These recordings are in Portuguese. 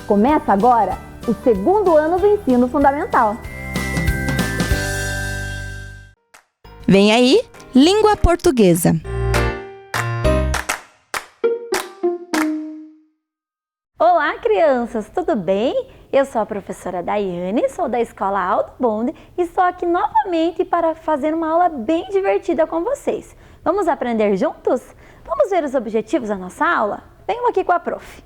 Começa agora o segundo ano do ensino fundamental. Vem aí, língua portuguesa. Olá, crianças, tudo bem? Eu sou a professora Daiane, sou da Escola Alto Bonde e estou aqui novamente para fazer uma aula bem divertida com vocês. Vamos aprender juntos? Vamos ver os objetivos da nossa aula? Venham aqui com a prof.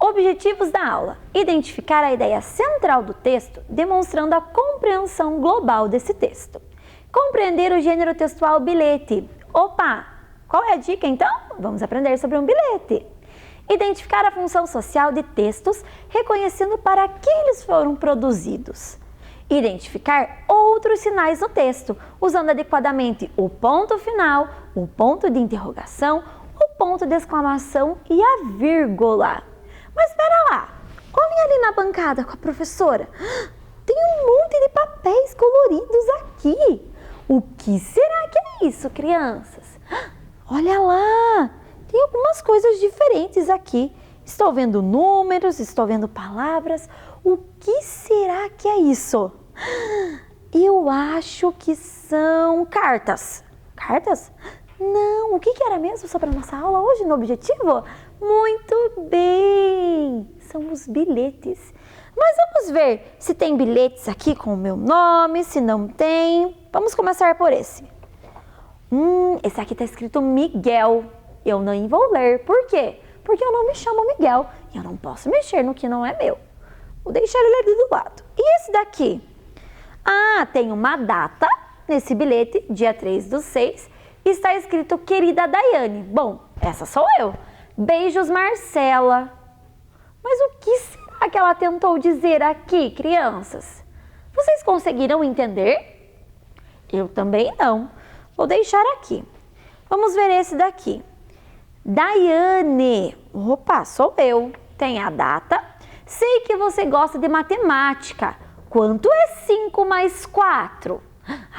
Objetivos da aula: identificar a ideia central do texto, demonstrando a compreensão global desse texto. Compreender o gênero textual bilhete. Opa! Qual é a dica então? Vamos aprender sobre um bilhete. Identificar a função social de textos, reconhecendo para que eles foram produzidos. Identificar outros sinais no texto, usando adequadamente o ponto final, o ponto de interrogação, o ponto de exclamação e a vírgula. Mas espera lá, olhem ali na bancada com a professora. Tem um monte de papéis coloridos aqui. O que será que é isso, crianças? Olha lá! Tem algumas coisas diferentes aqui. Estou vendo números, estou vendo palavras. O que será que é isso? Eu acho que são cartas. Cartas? Não, o que era mesmo sobre a nossa aula hoje no objetivo? Muito bem! São os bilhetes. Mas vamos ver se tem bilhetes aqui com o meu nome, se não tem. Vamos começar por esse. Esse aqui está escrito Miguel. Eu não vou ler. Por quê? Porque eu não me chamo Miguel e eu não posso mexer no que não é meu. Vou deixar ele ali do lado. E esse daqui? Tem uma data nesse bilhete, dia 3/6. Está escrito querida Daiane. Bom, essa sou eu. Beijos, Marcela. Mas o que será que ela tentou dizer aqui, crianças? Vocês conseguiram entender? Eu também não. Vou deixar aqui. Vamos ver esse daqui. Daiane. Opa, sou eu. Tem a data. Sei que você gosta de matemática. Quanto é 5 mais 4?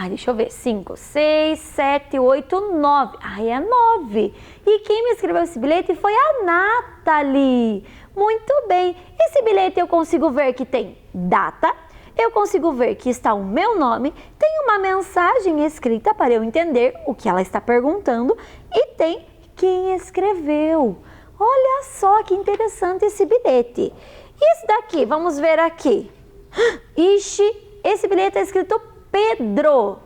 Deixa eu ver. 5, 6, 7, 8, 9. É 9. E quem me escreveu esse bilhete foi a Nathalie. Muito bem. Esse bilhete eu consigo ver que tem data. Eu consigo ver que está o meu nome. Tem uma mensagem escrita para eu entender o que ela está perguntando. E tem quem escreveu. Olha só que interessante esse bilhete. E esse daqui, vamos ver aqui. Ixi, esse bilhete é escrito Pedro.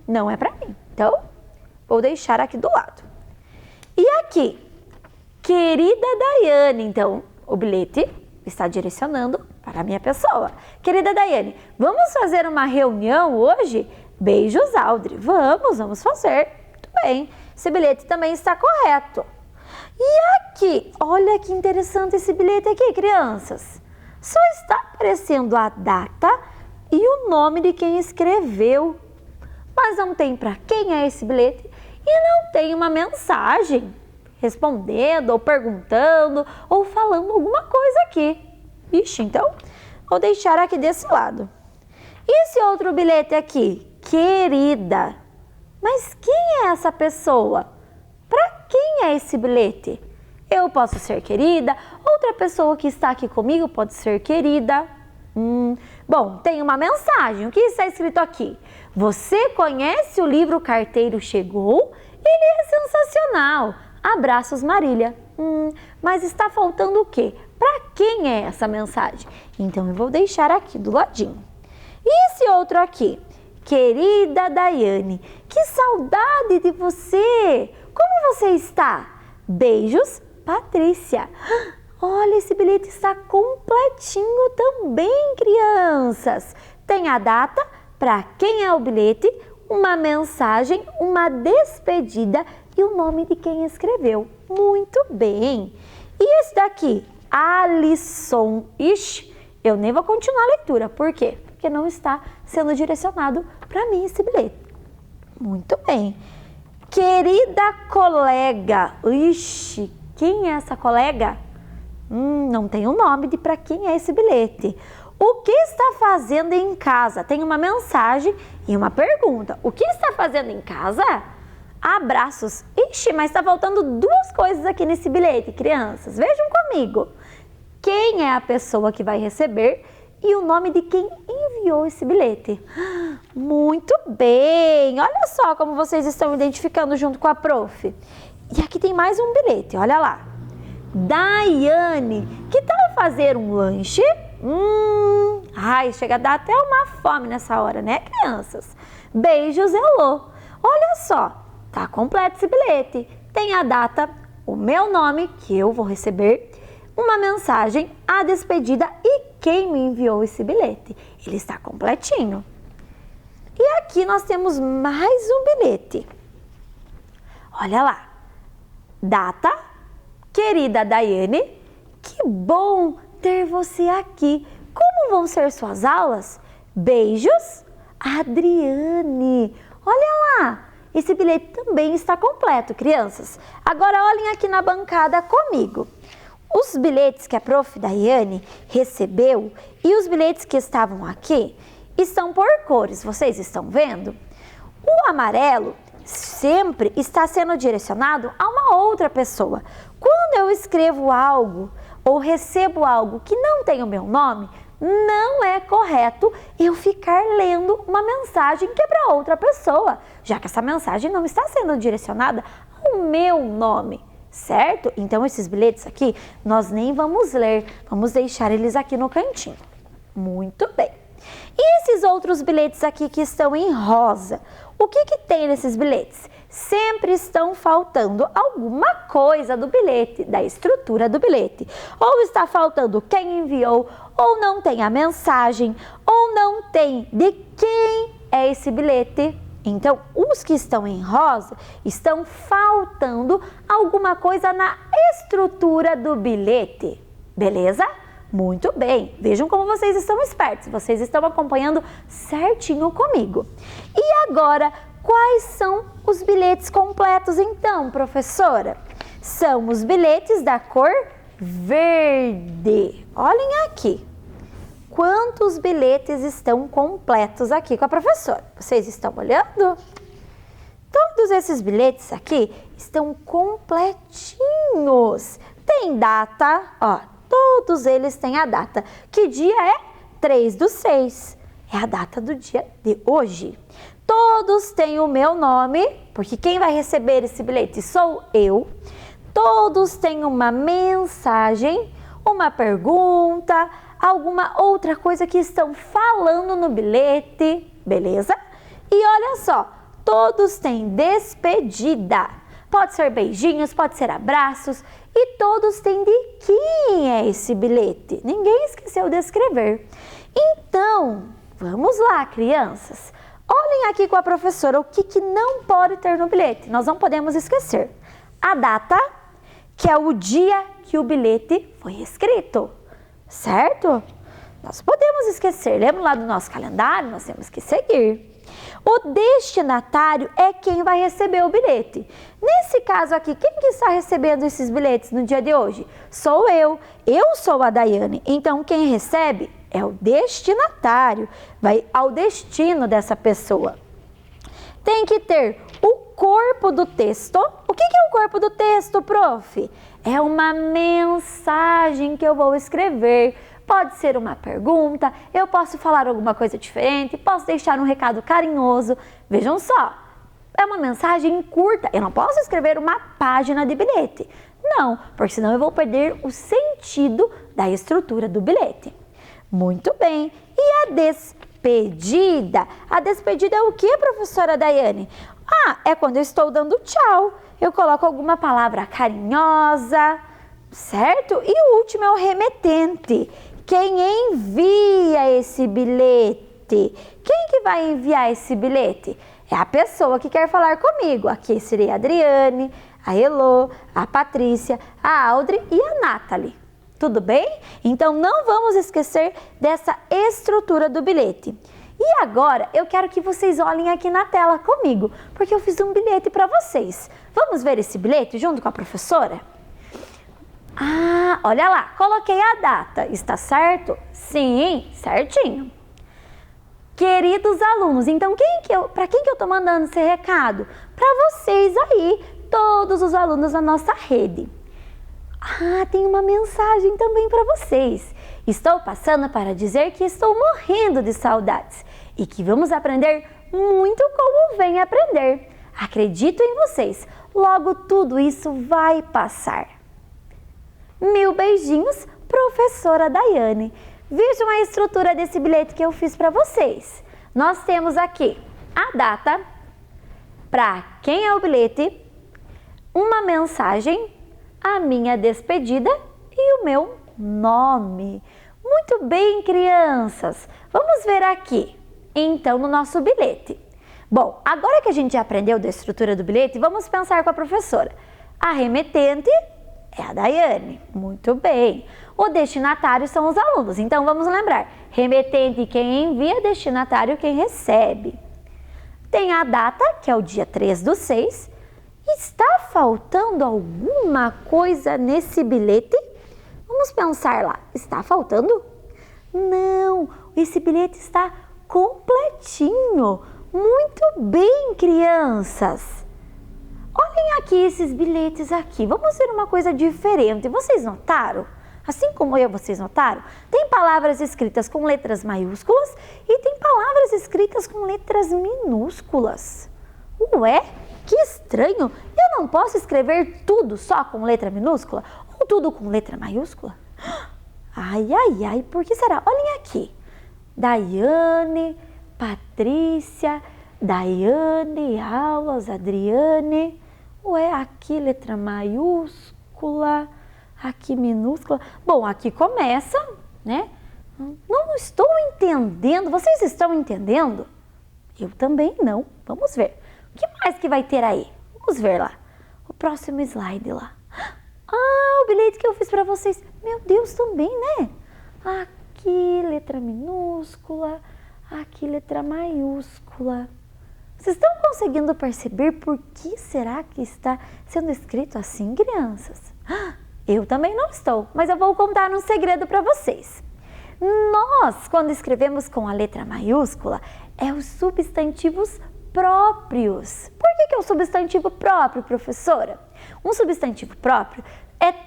Não é para mim. Então, vou deixar aqui do lado. E aqui, querida Daiane. Então, o bilhete está direcionando para a minha pessoa. Querida Daiane, vamos fazer uma reunião hoje? Beijos, Audrey. Vamos fazer. Muito bem. Esse bilhete também está correto. E aqui, olha que interessante esse bilhete aqui, crianças. Só está aparecendo a data e o nome de quem escreveu. Mas não tem para quem é esse bilhete e não tem uma mensagem respondendo ou perguntando ou falando alguma coisa aqui. Ixi, então vou deixar aqui desse lado. E esse outro bilhete aqui? Querida. Mas quem é essa pessoa? Para quem é esse bilhete? Eu posso ser querida, outra pessoa que está aqui comigo pode ser querida. Bom, tem uma mensagem. O que está escrito aqui? Você conhece o livro Carteiro Chegou? Ele é sensacional. Abraços, Marília. Mas está faltando o quê? Para quem é essa mensagem? Então eu vou deixar aqui do ladinho. E esse outro aqui? Querida Daiane, que saudade de você! Como você está? Beijos, Patrícia. Olha, esse bilhete está completinho também, crianças. Tem a data, para quem é o bilhete, uma mensagem, uma despedida e o nome de quem escreveu. Muito bem. E esse daqui? Alisson. Ixi, eu nem vou continuar a leitura. Por quê? Porque não está sendo direcionado para mim esse bilhete. Muito bem. Querida colega. Ixi, quem é essa colega? Não tem um nome de para quem é esse bilhete. O que está fazendo em casa? Tem uma mensagem e uma pergunta. O que está fazendo em casa? Abraços. Ixi, mas está faltando duas coisas aqui nesse bilhete, crianças. Vejam comigo. quem é a pessoa que vai receber e o nome de quem enviou esse bilhete. Muito bem! Olha só como vocês estão identificando junto com a prof. E aqui tem mais um bilhete, olha lá. Daiane, que tal fazer um lanche? Ai, chega a dar até uma fome nessa hora, né, crianças? Beijos, Elô. Olha só, tá completo esse bilhete. Tem a data, o meu nome, que eu vou receber, uma mensagem, a despedida e quem me enviou esse bilhete. Ele está completinho. E aqui nós temos mais um bilhete. Olha lá. Data, querida Daiane, que bom ter você aqui. Como vão ser suas aulas? Beijos, Adriane. Olha lá, esse bilhete também está completo, crianças. Agora olhem aqui na bancada comigo. Os bilhetes que a prof. Daiane recebeu e os bilhetes que estavam aqui estão por cores, vocês estão vendo? O amarelo sempre está sendo direcionado a uma outra pessoa. Quando eu escrevo algo ou recebo algo que não tem o meu nome, não é correto eu ficar lendo uma mensagem que é para outra pessoa, já que essa mensagem não está sendo direcionada ao meu nome, certo? Então esses bilhetes aqui nós nem vamos ler, vamos deixar eles aqui no cantinho. Muito bem. E esses outros bilhetes aqui que estão em rosa, o que tem nesses bilhetes? Sempre estão faltando alguma coisa do bilhete, da estrutura do bilhete. Ou está faltando quem enviou, ou não tem a mensagem, ou não tem de quem é esse bilhete. Então, os que estão em rosa estão faltando alguma coisa na estrutura do bilhete. Beleza? Muito bem, vejam como vocês estão espertos, vocês estão acompanhando certinho comigo. E agora, quais são os bilhetes completos então, professora? São os bilhetes da cor verde. Olhem aqui, quantos bilhetes estão completos aqui com a professora? Vocês estão olhando? Todos esses bilhetes aqui estão completinhos. Tem data, ó. Todos eles têm a data. Que dia é? 3/6. É a data do dia de hoje. Todos têm o meu nome, porque quem vai receber esse bilhete sou eu. Todos têm uma mensagem, uma pergunta, alguma outra coisa que estão falando no bilhete, beleza? E olha só, todos têm despedida. Pode ser beijinhos, pode ser abraços. E todos têm de quem é esse bilhete. Ninguém esqueceu de escrever. Então, vamos lá, crianças. Olhem aqui com a professora o que não pode ter no bilhete. Nós não podemos esquecer. A data, que é o dia que o bilhete foi escrito. Certo? Nós podemos esquecer. Lembra lá do nosso calendário? Nós temos que seguir. O destinatário é quem vai receber o bilhete. Nesse caso aqui, quem que está recebendo esses bilhetes no dia de hoje? Sou eu. Eu sou a Daiane. Então, quem recebe é o destinatário. Vai ao destino dessa pessoa. Tem que ter o corpo do texto. O que é o corpo do texto, prof? É uma mensagem que eu vou escrever. Pode ser uma pergunta, eu posso falar alguma coisa diferente, posso deixar um recado carinhoso. Vejam só, é uma mensagem curta, eu não posso escrever uma página de bilhete. Não, porque senão eu vou perder o sentido da estrutura do bilhete. Muito bem, e a despedida? A despedida é o que, professora Daiane? É quando eu estou dando tchau. Eu coloco alguma palavra carinhosa, certo? E o último é o remetente. Quem envia esse bilhete? Quem que vai enviar esse bilhete? É a pessoa que quer falar comigo. Aqui seria a Adriane, a Elô, a Patrícia, a Audrey e a Nathalie. Tudo bem? Então não vamos esquecer dessa estrutura do bilhete. E agora eu quero que vocês olhem aqui na tela comigo, porque eu fiz um bilhete para vocês. Vamos ver esse bilhete junto com a professora? Olha lá, coloquei a data, está certo? Sim, certinho. Queridos alunos, então para quem que eu estou mandando esse recado? Para vocês aí, todos os alunos da nossa rede. Ah, tem uma mensagem também para vocês. Estou passando para dizer que estou morrendo de saudades e que vamos aprender muito como vem aprender. Acredito em vocês, logo tudo isso vai passar. 1000 beijinhos, professora Daiane. Vejam a estrutura desse bilhete que eu fiz para vocês. Nós temos aqui a data, para quem é o bilhete, uma mensagem, a minha despedida e o meu nome. Muito bem, crianças. Vamos ver aqui, então, no nosso bilhete. Bom, agora que a gente já aprendeu da estrutura do bilhete, vamos pensar com a professora. A remetente é a Daiane. Muito bem. O destinatário são os alunos. Então, vamos lembrar. Remetente quem envia, destinatário quem recebe. Tem a data, que é o dia 3/6. Está faltando alguma coisa nesse bilhete? Vamos pensar lá. Está faltando? Não, esse bilhete está completinho. Muito bem, crianças. Olhem aqui esses bilhetes aqui. Vamos ver uma coisa diferente. Vocês notaram? Assim como eu, vocês notaram? Tem palavras escritas com letras maiúsculas e tem palavras escritas com letras minúsculas. Ué, que estranho. Eu não posso escrever tudo só com letra minúscula ou tudo com letra maiúscula? Ai, ai, ai, por que será? Olhem aqui. Daiane, Patrícia, Daiane, Aulas, Adriane. Ué, aqui letra maiúscula, aqui minúscula. Bom, aqui começa, né? Não estou entendendo. Vocês estão entendendo? Eu também não. Vamos ver. O que mais que vai ter aí? Vamos ver lá. O próximo slide lá. Ah, o bilhete que eu fiz para vocês. Meu Deus, também, né? Aqui letra minúscula, aqui letra maiúscula. Vocês estão conseguindo perceber por que será que está sendo escrito assim, crianças? Eu também não estou, mas eu vou contar um segredo para vocês. Nós, quando escrevemos com a letra maiúscula, é os substantivos próprios. Por que é o substantivo próprio, professora? Um substantivo próprio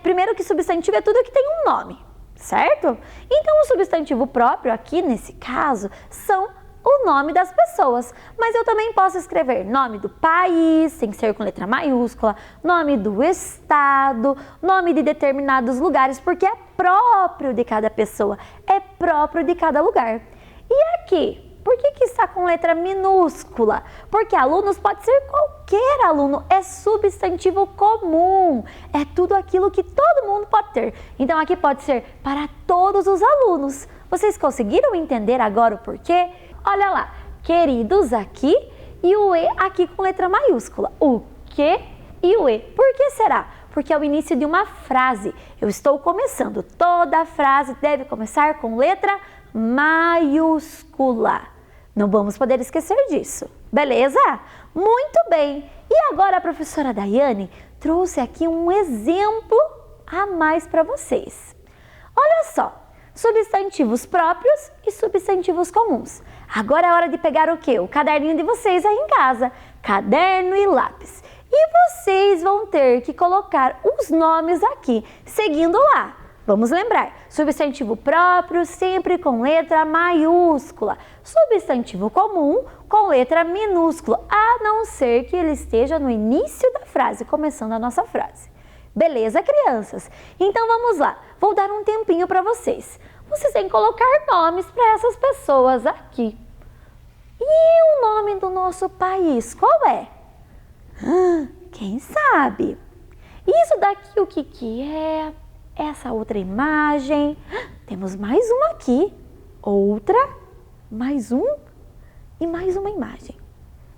primeiro que substantivo é tudo que tem um nome, certo? Então, o substantivo próprio aqui, nesse caso, são o nome das pessoas. Mas eu também posso escrever nome do país, tem que ser com letra maiúscula, nome do estado, nome de determinados lugares, porque é próprio de cada pessoa, é próprio de cada lugar. E aqui? Por que está com letra minúscula? Porque alunos pode ser qualquer aluno, é substantivo comum, é tudo aquilo que todo mundo pode ter. Então aqui pode ser para todos os alunos. Vocês conseguiram entender agora o porquê? Olha lá, queridos aqui e o E aqui com letra maiúscula. O que e o E. Por que será? Porque é o início de uma frase. Eu estou começando. Toda frase deve começar com letra maiúscula. Não vamos poder esquecer disso, beleza? Muito bem! E agora a professora Daiane trouxe aqui um exemplo a mais para vocês. Olha só, substantivos próprios e substantivos comuns. Agora é hora de pegar o quê? O caderninho de vocês aí em casa, caderno e lápis. E vocês vão ter que colocar os nomes aqui, seguindo lá. Vamos lembrar, substantivo próprio sempre com letra maiúscula, substantivo comum com letra minúscula, a não ser que ele esteja no início da frase, começando a nossa frase. Beleza, crianças? Então vamos lá, vou dar um tempinho para vocês. Vocês têm que colocar nomes para essas pessoas aqui. E o nome do nosso país, qual é? Quem sabe? Isso daqui o que é? Essa outra imagem, temos mais uma aqui, outra, mais um e mais uma imagem.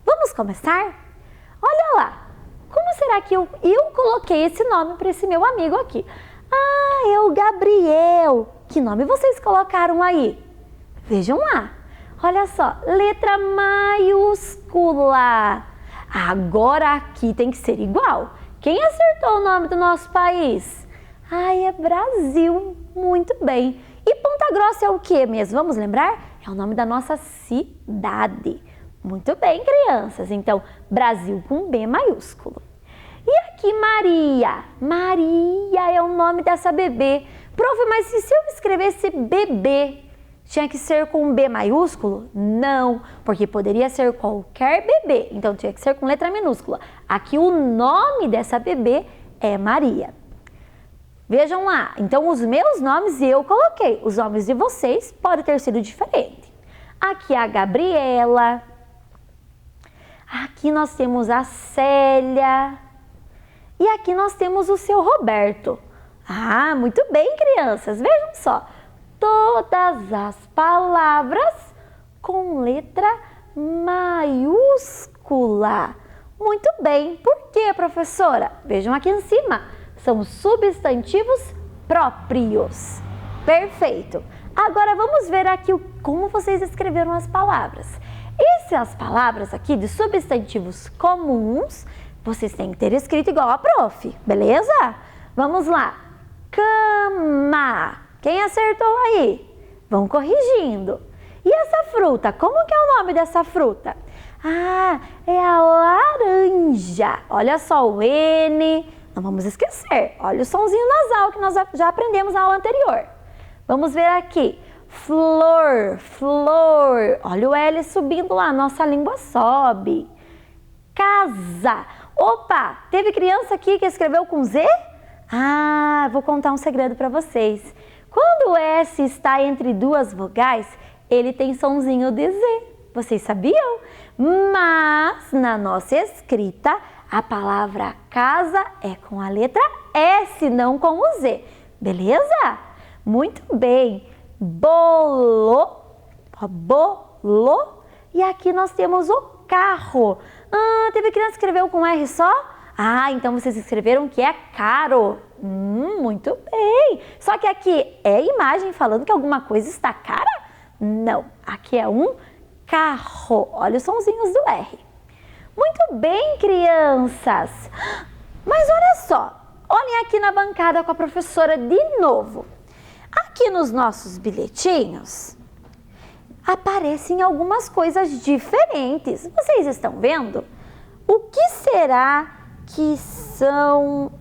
Vamos começar? Olha lá, como será que eu coloquei esse nome para esse meu amigo aqui? Ah, é o Gabriel. Que nome vocês colocaram aí? Vejam lá, olha só, letra maiúscula. Agora aqui tem que ser igual. Quem acertou o nome do nosso país? Ai, é Brasil, muito bem. E Ponta Grossa é o que mesmo? Vamos lembrar? É o nome da nossa cidade. Muito bem, crianças. Então, Brasil com B maiúsculo. E E aqui Maria. Maria é o nome dessa bebê. Prof, mas se eu escrevesse bebê, tinha que ser com B maiúsculo? Não, porque poderia ser qualquer bebê, então tinha que ser com letra minúscula. Aqui o nome dessa bebê é Maria. Vejam lá, então os meus nomes eu coloquei, os nomes de vocês podem ter sido diferentes. Aqui a Gabriela, aqui nós temos a Célia e aqui nós temos o seu Roberto. Ah, muito bem, crianças, vejam só. Todas as palavras com letra maiúscula. Muito bem. Por quê, professora? Vejam aqui em cima. São substantivos próprios. Perfeito. Agora vamos ver aqui como vocês escreveram as palavras. Essas palavras aqui de substantivos comuns, vocês têm que ter escrito igual a prof, beleza? Vamos lá. Cama. Quem acertou aí? Vão corrigindo. E essa fruta? Como que é o nome dessa fruta? Ah, é a laranja. Olha só o N. Não vamos esquecer. Olha o sonzinho nasal que nós já aprendemos na aula anterior. Vamos ver aqui. Flor, flor. Olha o L subindo lá. Nossa língua sobe. Casa. Opa, teve criança aqui que escreveu com Z? Ah, vou contar um segredo para vocês. Quando o S está entre duas vogais, ele tem sonzinho de Z. Vocês sabiam? Mas na nossa escrita, a palavra casa é com a letra S, não com o Z. Beleza? Muito bem. Bolo. Bolo. E aqui nós temos o carro. Ah, teve criança que escreveu com R só? Ah, então vocês escreveram que é caro. Muito bem. Só que aqui é imagem falando que alguma coisa está cara? Não. Aqui é um carro. Olha os sonzinhos do R. Muito bem, crianças. Mas olha só. Olhem aqui na bancada com a professora de novo. Aqui nos nossos bilhetinhos aparecem algumas coisas diferentes. Vocês estão vendo? O que será que são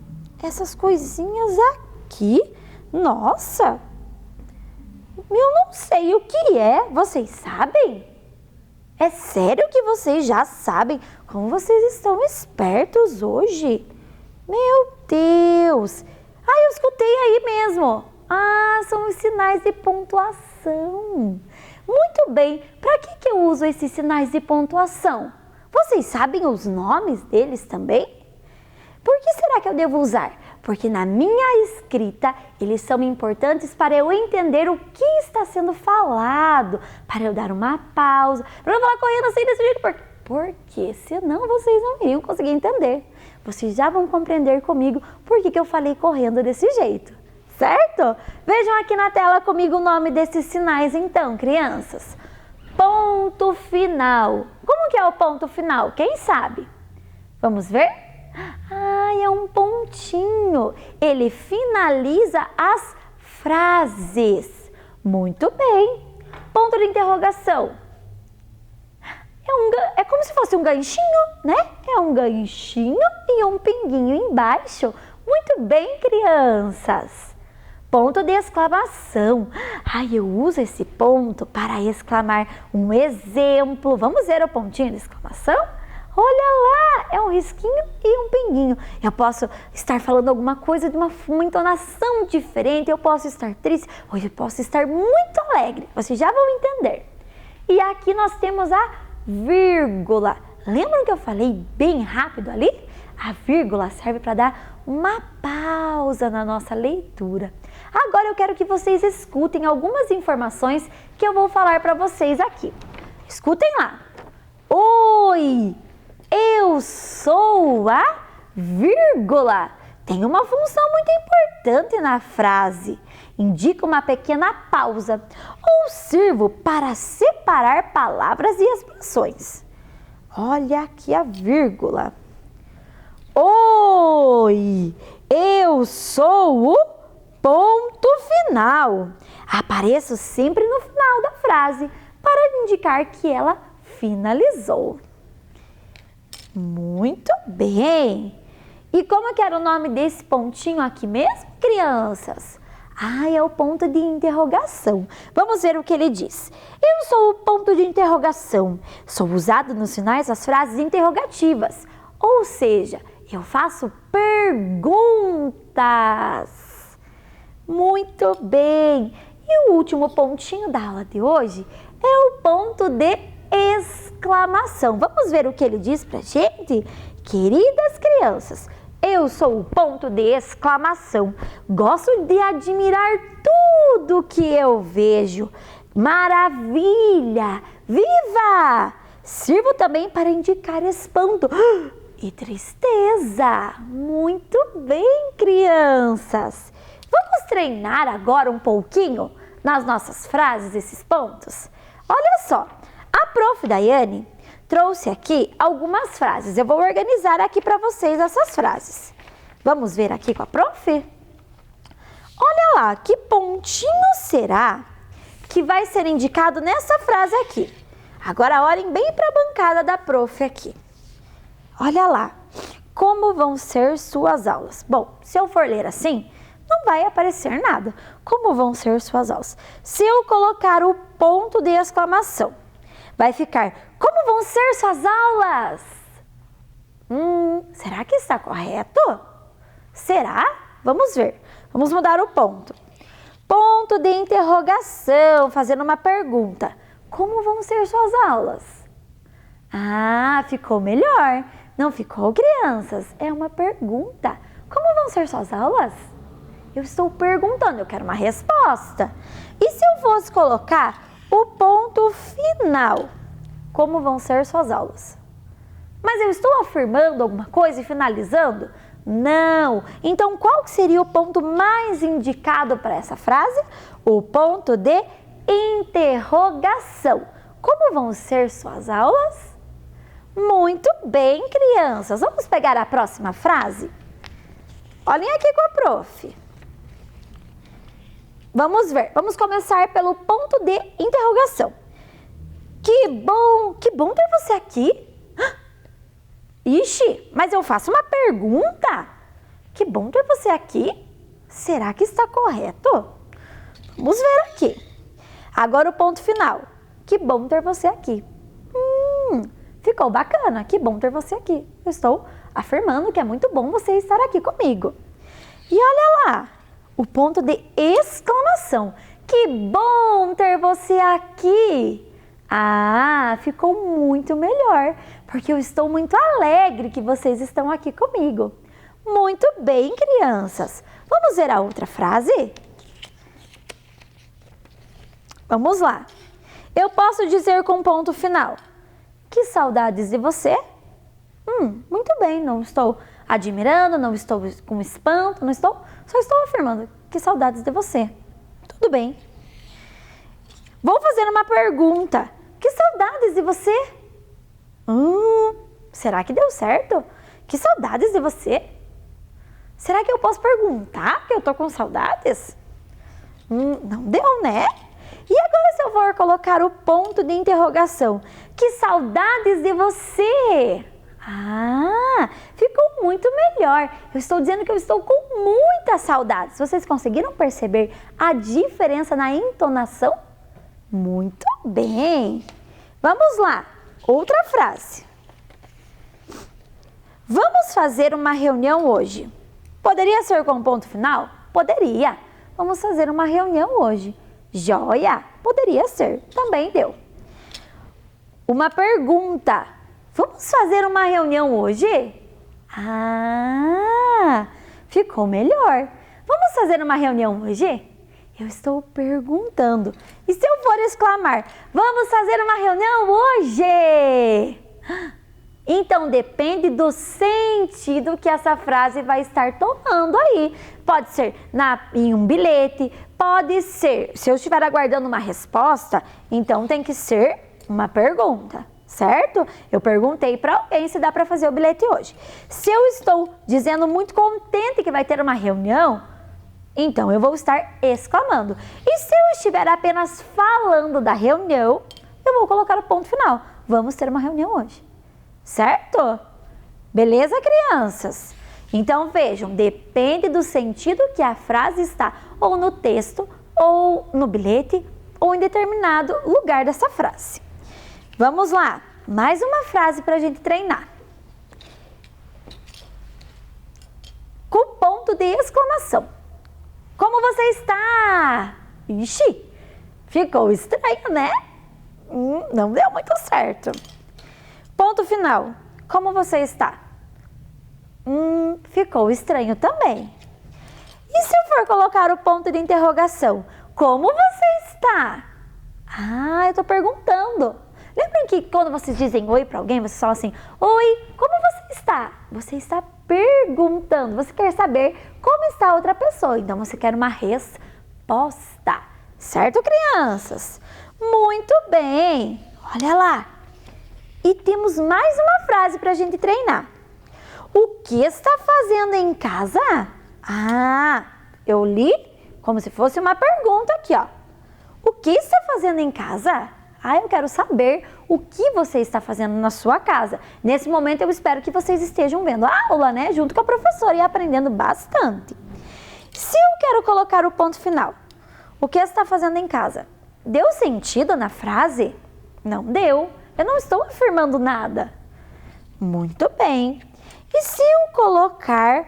essas coisinhas aqui? Nossa, eu não sei o que é. Vocês sabem? É sério que vocês já sabem? Como vocês estão espertos hoje? Meu Deus! Ah, eu escutei aí mesmo. Ah, são os sinais de pontuação. Muito bem. Para que eu uso esses sinais de pontuação? Vocês sabem os nomes deles também? Por que será que eu devo usar? Porque na minha escrita eles são importantes para eu entender o que está sendo falado, para eu dar uma pausa, para eu não falar correndo assim desse jeito, porque senão vocês não iriam conseguir entender. Vocês já vão compreender comigo por que eu falei correndo desse jeito, certo? Vejam aqui na tela comigo o nome desses sinais então, crianças. Ponto final. Como que é o ponto final? Quem sabe? Vamos ver? Ah, é um pontinho. Ele finaliza as frases. Muito bem. Ponto de interrogação. É como se fosse um ganchinho, né? É um ganchinho e um pinguinho embaixo. Muito bem, crianças. Ponto de exclamação. Ai, eu uso esse ponto para exclamar um exemplo. Vamos ver o pontinho de exclamação? Olha lá, é um risquinho e um pinguinho. Eu posso estar falando alguma coisa de uma entonação diferente. Eu posso estar triste ou eu posso estar muito alegre. Vocês já vão entender. E aqui nós temos a vírgula. Lembram que eu falei bem rápido ali? A vírgula serve para dar uma pausa na nossa leitura. Agora eu quero que vocês escutem algumas informações que eu vou falar para vocês aqui. Escutem lá. Oi, eu sou a vírgula. Tem uma função muito importante na frase. Indica uma pequena pausa ou sirvo para separar palavras e expressões. Olha aqui a vírgula. Oi, eu sou o ponto final. Apareço sempre no final da frase para indicar que ela finalizou. Muito bem. E como que era o nome desse pontinho aqui mesmo, crianças? Ah, é o ponto de interrogação. Vamos ver o que ele diz. Eu sou o ponto de interrogação. Sou usado nos finais das frases interrogativas. Ou seja, eu faço perguntas. Muito bem. E o último pontinho da aula de hoje é o ponto de exclamação. Vamos ver o que ele diz pra gente? Queridas crianças, eu sou o ponto de exclamação. Gosto de admirar tudo que eu vejo. Maravilha! Viva! Sirvo também para indicar espanto e tristeza. Muito bem, crianças. Vamos treinar agora um pouquinho nas nossas frases esses pontos? Olha só, a prof. Daiane trouxe aqui algumas frases. Eu vou organizar aqui para vocês essas frases. Vamos ver aqui com a prof? Olha lá, que pontinho será que vai ser indicado nessa frase aqui? Agora olhem bem para a bancada da prof aqui. Olha lá, como vão ser suas aulas? Bom, se eu for ler assim, não vai aparecer nada. Como vão ser suas aulas? Se eu colocar o ponto de exclamação, vai ficar, como vão ser suas aulas? Será que está correto? Será? Vamos ver. Vamos mudar o ponto. Ponto de interrogação, fazendo uma pergunta. Como vão ser suas aulas? Ah, ficou melhor. Não ficou, crianças? É uma pergunta. Como vão ser suas aulas? Eu estou perguntando, eu quero uma resposta. E se eu fosse colocar o ponto final? Como vão ser suas aulas? Mas eu estou afirmando alguma coisa e finalizando? Não. Então, qual seria o ponto mais indicado para essa frase? O ponto de interrogação. Como vão ser suas aulas? Muito bem, crianças. Vamos pegar a próxima frase? Olhem aqui com a prof. Vamos ver. Vamos começar pelo ponto de interrogação. Que bom ter você aqui. Ixi, mas eu faço uma pergunta. Que bom ter você aqui. Será que está correto? Vamos ver aqui. Agora o ponto final. Que bom ter você aqui. Ficou bacana. Que bom ter você aqui. Eu estou afirmando que é muito bom você estar aqui comigo. E olha lá, o ponto de exclamação. Que bom ter você aqui. Ah, ficou muito melhor, porque eu estou muito alegre que vocês estão aqui comigo. Muito bem, crianças. Vamos ver a outra frase? Vamos lá. Eu posso dizer com ponto final. Que saudades de você? Muito bem, não estou admirando, não estou com espanto, só estou afirmando. Que saudades de você. Tudo bem. Vou fazer uma pergunta. Que saudades de você? Será que deu certo? Que saudades de você? Será que eu posso perguntar que eu tô com saudades? Não deu, né? E agora se eu for colocar o ponto de interrogação? Que saudades de você? Ah, ficou muito melhor. Eu estou dizendo que eu estou com muitas saudades. Vocês conseguiram perceber a diferença na entonação? Muito bem. Vamos lá. Outra frase. Vamos fazer uma reunião hoje. Poderia ser com ponto final? Poderia. Vamos fazer uma reunião hoje. Joia. Poderia ser. Também deu. Uma pergunta. Vamos fazer uma reunião hoje? Ah, ficou melhor. Vamos fazer uma reunião hoje? Eu estou perguntando. E se eu for exclamar, vamos fazer uma reunião hoje? Então depende do sentido que essa frase vai estar tomando aí. Pode ser em um bilhete, pode ser, se eu estiver aguardando uma resposta, então tem que ser uma pergunta, certo? Eu perguntei para alguém se dá para fazer o bilhete hoje. Se eu estou dizendo muito contente que vai ter uma reunião, então eu vou estar exclamando. E se eu estiver apenas falando da reunião, eu vou colocar o ponto final. Vamos ter uma reunião hoje. Certo? Beleza, crianças? Então vejam, depende do sentido que a frase está ou no texto, ou no bilhete, ou em determinado lugar dessa frase. Vamos lá, mais uma frase para a gente treinar. Com ponto de exclamação. Como você está? Ixi, ficou estranho, né? Não deu muito certo. Ponto final. Como você está? Ficou estranho também. E se eu for colocar o ponto de interrogação? Como você está? Eu tô perguntando. Lembram que quando vocês dizem oi para alguém, vocês falam assim, oi, como você está? Você está perguntando, você quer saber como está a outra pessoa. Então você quer uma resposta. Certo, crianças? Muito bem. Olha lá. E temos mais uma frase para a gente treinar. O que está fazendo em casa? Eu li como se fosse uma pergunta aqui, ó. O que está fazendo em casa? Eu quero saber o que você está fazendo na sua casa. Nesse momento eu espero que vocês estejam vendo a aula, né? Junto com a professora e aprendendo bastante. Se eu quero colocar o ponto final, o que está fazendo em casa? Deu sentido na frase? Não deu. Eu não estou afirmando nada. Muito bem. E se eu colocar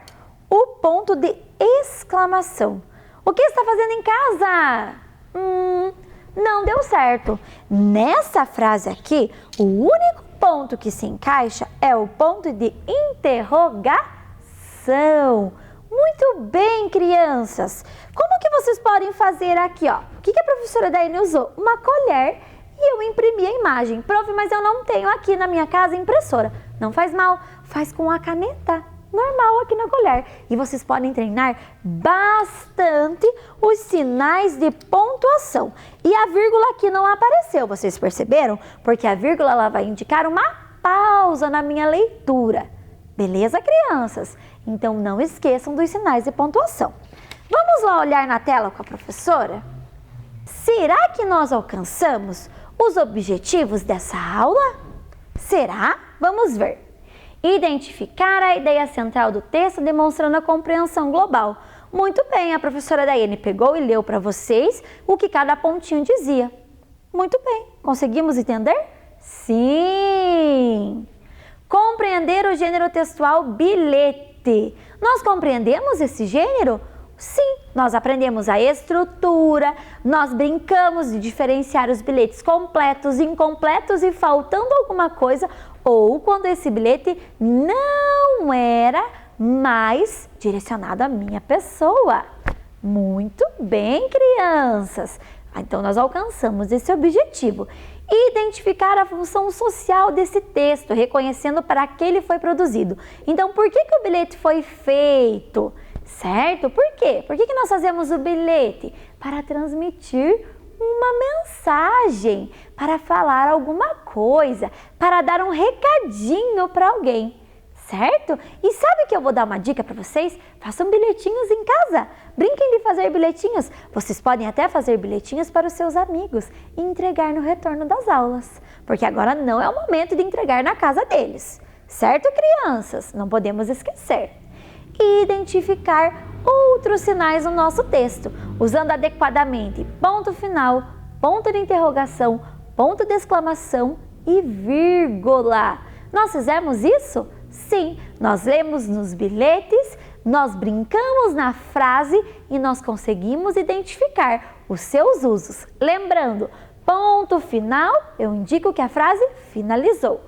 o ponto de exclamação? O que está fazendo em casa? Não deu certo. Nessa frase aqui, o único ponto que se encaixa é o ponto de interrogação. Muito bem, crianças. Como que vocês podem fazer aqui, ó? O que a professora Daiane usou? Uma colher e eu imprimi a imagem. Prof, mas eu não tenho aqui na minha casa impressora. Não faz mal, faz com a caneta normal aqui na colher. E vocês podem treinar bastante os sinais de pontuação. E a vírgula aqui não apareceu, vocês perceberam? Porque a vírgula ela vai indicar uma pausa na minha leitura. Beleza, crianças? Então não esqueçam dos sinais de pontuação. Vamos lá olhar na tela com a professora? Será que nós alcançamos os objetivos dessa aula? Será? Vamos ver. Identificar a ideia central do texto demonstrando a compreensão global. Muito bem, a professora Daiane pegou e leu para vocês o que cada pontinho dizia. Muito bem, conseguimos entender? Sim! Compreender o gênero textual bilhete. Nós compreendemos esse gênero? Sim, nós aprendemos a estrutura, nós brincamos de diferenciar os bilhetes completos, incompletos e faltando alguma coisa, ou quando esse bilhete não era mais direcionado à minha pessoa. Muito bem, crianças! Então, nós alcançamos esse objetivo. Identificar a função social desse texto, reconhecendo para que ele foi produzido. Então, por que o bilhete foi feito? Certo? Por quê? Por que nós fazemos o bilhete? Para transmitir uma mensagem, para falar alguma coisa, para dar um recadinho para alguém. Certo? E sabe que eu vou dar uma dica para vocês? Façam bilhetinhos em casa. Brinquem de fazer bilhetinhos. Vocês podem até fazer bilhetinhos para os seus amigos e entregar no retorno das aulas. Porque agora não é o momento de entregar na casa deles. Certo, crianças? Não podemos esquecer. E identificar outros sinais no nosso texto, usando adequadamente ponto final, ponto de interrogação, ponto de exclamação e vírgula. Nós fizemos isso? Sim, nós lemos nos bilhetes, nós brincamos na frase e nós conseguimos identificar os seus usos. Lembrando, ponto final, eu indico que a frase finalizou.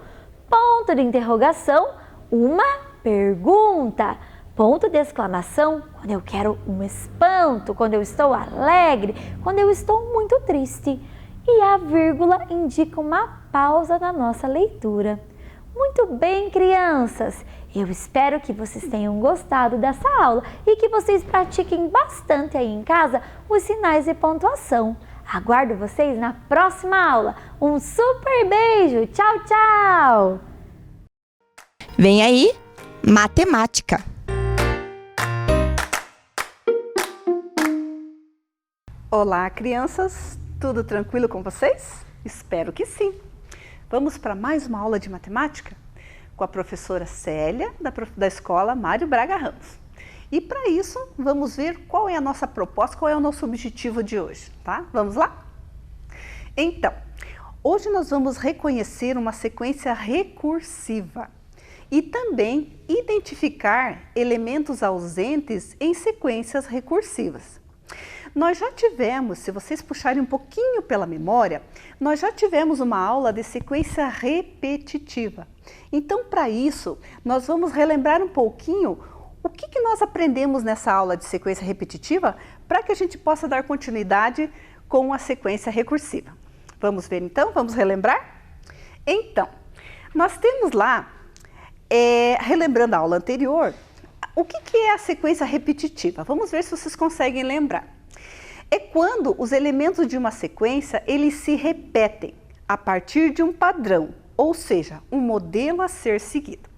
Ponto de interrogação, uma pergunta. Ponto de exclamação, quando eu quero um espanto, quando eu estou alegre, quando eu estou muito triste. E a vírgula indica uma pausa na nossa leitura. Muito bem, crianças! Eu espero que vocês tenham gostado dessa aula e que vocês pratiquem bastante aí em casa os sinais de pontuação. Aguardo vocês na próxima aula. Um super beijo! Tchau, tchau! Vem aí, matemática! Olá, crianças! Tudo tranquilo com vocês? Espero que sim! Vamos para mais uma aula de matemática? com a professora Célia, da escola Mário Braga Ramos. E para isso, vamos ver qual é a nossa proposta, qual é o nosso objetivo de hoje, tá? Vamos lá? Então, hoje nós vamos reconhecer uma sequência recursiva e também identificar elementos ausentes em sequências recursivas. Nós já tivemos, se vocês puxarem um pouquinho pela memória, nós já tivemos uma aula de sequência repetitiva. Então, para isso, nós vamos relembrar um pouquinho o que nós aprendemos nessa aula de sequência repetitiva para que a gente possa dar continuidade com a sequência recursiva. Vamos ver então? Vamos relembrar? Então, nós temos lá, relembrando a aula anterior, o que é a sequência repetitiva? Vamos ver se vocês conseguem lembrar. É quando os elementos de uma sequência, eles se repetem a partir de um padrão, ou seja, um modelo a ser seguido.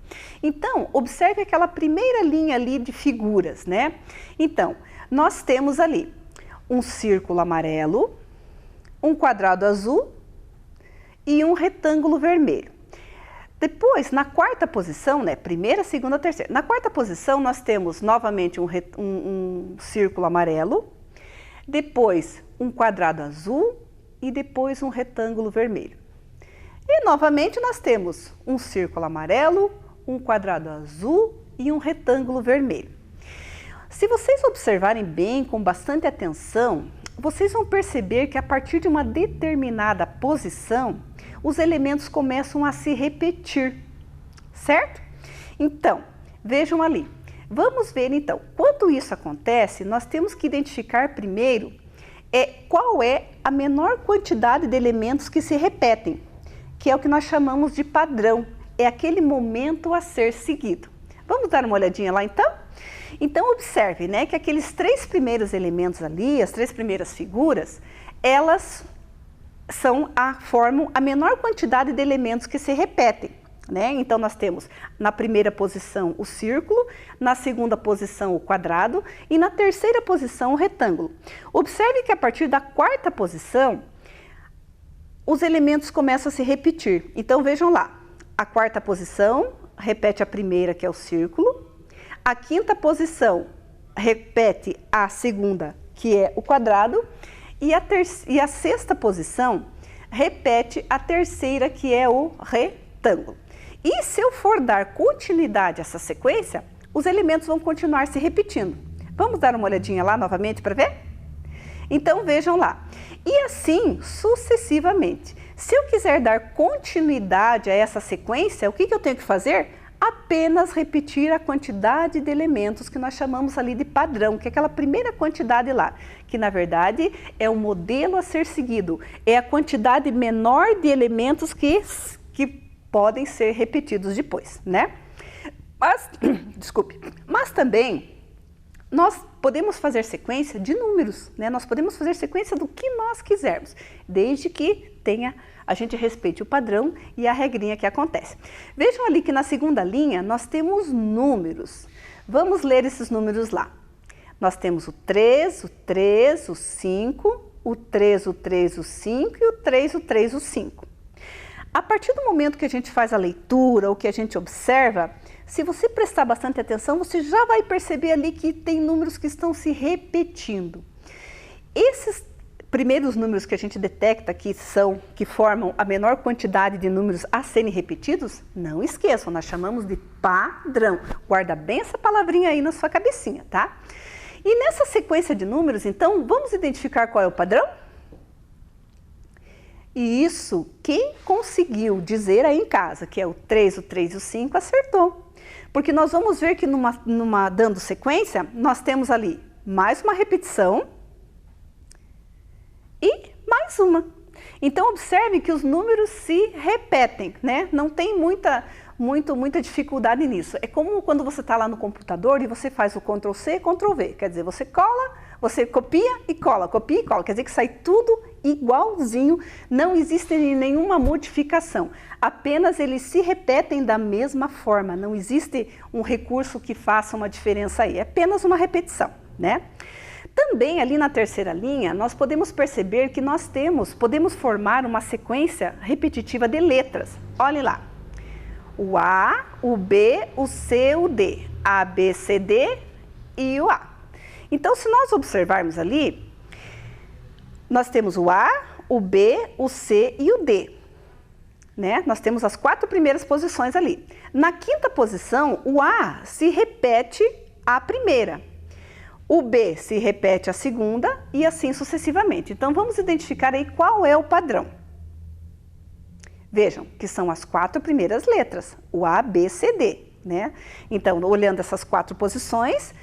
Então, observe aquela primeira linha ali de figuras, né? Então, nós temos ali um círculo amarelo, um quadrado azul e um retângulo vermelho. Depois, na quarta posição, né? Primeira, segunda, terceira. Na quarta posição, nós temos novamente um círculo amarelo, depois um quadrado azul e depois um retângulo vermelho. E novamente nós temos um círculo amarelo, um quadrado azul e um retângulo vermelho. Se vocês observarem bem, com bastante atenção, vocês vão perceber que a partir de uma determinada posição, os elementos começam a se repetir, certo? Então, vejam ali. Vamos ver então, quando isso acontece, nós temos que identificar primeiro qual é a menor quantidade de elementos que se repetem, que é o que nós chamamos de padrão, é aquele momento a ser seguido. Vamos dar uma olhadinha lá então? Então observe, né, que aqueles três primeiros elementos ali, as três primeiras figuras, elas formam a menor quantidade de elementos que se repetem. Né? Então, nós temos na primeira posição o círculo, na segunda posição o quadrado e na terceira posição o retângulo. Observe que a partir da quarta posição, os elementos começam a se repetir. Então, vejam lá, a quarta posição repete a primeira, que é o círculo, a quinta posição repete a segunda, que é o quadrado, e a sexta posição repete a terceira, que é o retângulo. E se eu for dar continuidade a essa sequência, os elementos vão continuar se repetindo. Vamos dar uma olhadinha lá novamente para ver? Então vejam lá. E assim sucessivamente. Se eu quiser dar continuidade a essa sequência, o que eu tenho que fazer? Apenas repetir a quantidade de elementos que nós chamamos ali de padrão, que é aquela primeira quantidade lá, que na verdade é o modelo a ser seguido. É a quantidade menor de elementos que podem ser repetidos depois, né? Mas também nós podemos fazer sequência de números, né? Nós podemos fazer sequência do que nós quisermos, desde que a gente respeite o padrão e a regrinha que acontece. Vejam ali que na segunda linha nós temos números. Vamos ler esses números lá. Nós temos o 3, o 5, o 3, o 5 e o 3, o 5. A partir do momento que a gente faz a leitura ou que a gente observa, se você prestar bastante atenção, você já vai perceber ali que tem números que estão se repetindo. Esses primeiros números que a gente detecta que formam a menor quantidade de números a serem repetidos, não esqueçam, nós chamamos de padrão. Guarda bem essa palavrinha aí na sua cabecinha, tá? E nessa sequência de números, então, vamos identificar qual é o padrão? E isso, quem conseguiu dizer aí em casa, que é o 3 e o 5, acertou. Porque nós vamos ver que dando sequência, nós temos ali mais uma repetição e mais uma. Então, observe que os números se repetem, né? Não tem muita dificuldade nisso. É como quando você está lá no computador e você faz o Ctrl+C, Ctrl+V. Quer dizer, você copia e cola, quer dizer que sai tudo igualzinho, não existe nenhuma modificação, apenas eles se repetem da mesma forma, não existe um recurso que faça uma diferença aí, é apenas uma repetição, né? Também ali na terceira linha, nós podemos perceber que podemos formar uma sequência repetitiva de letras. Olhe lá, o A, o B, o C, o D. A, B, C, D e o A. Então, se nós observarmos ali, nós temos o A, o B, o C e o D. Né? Nós temos as 4 primeiras posições ali. Na 5ª posição, o A se repete a primeira. O B se repete a segunda e assim sucessivamente. Então, vamos identificar aí qual é o padrão. Vejam que são as 4 primeiras letras, o A, B, C, D. Né? Então, olhando essas 4 posições,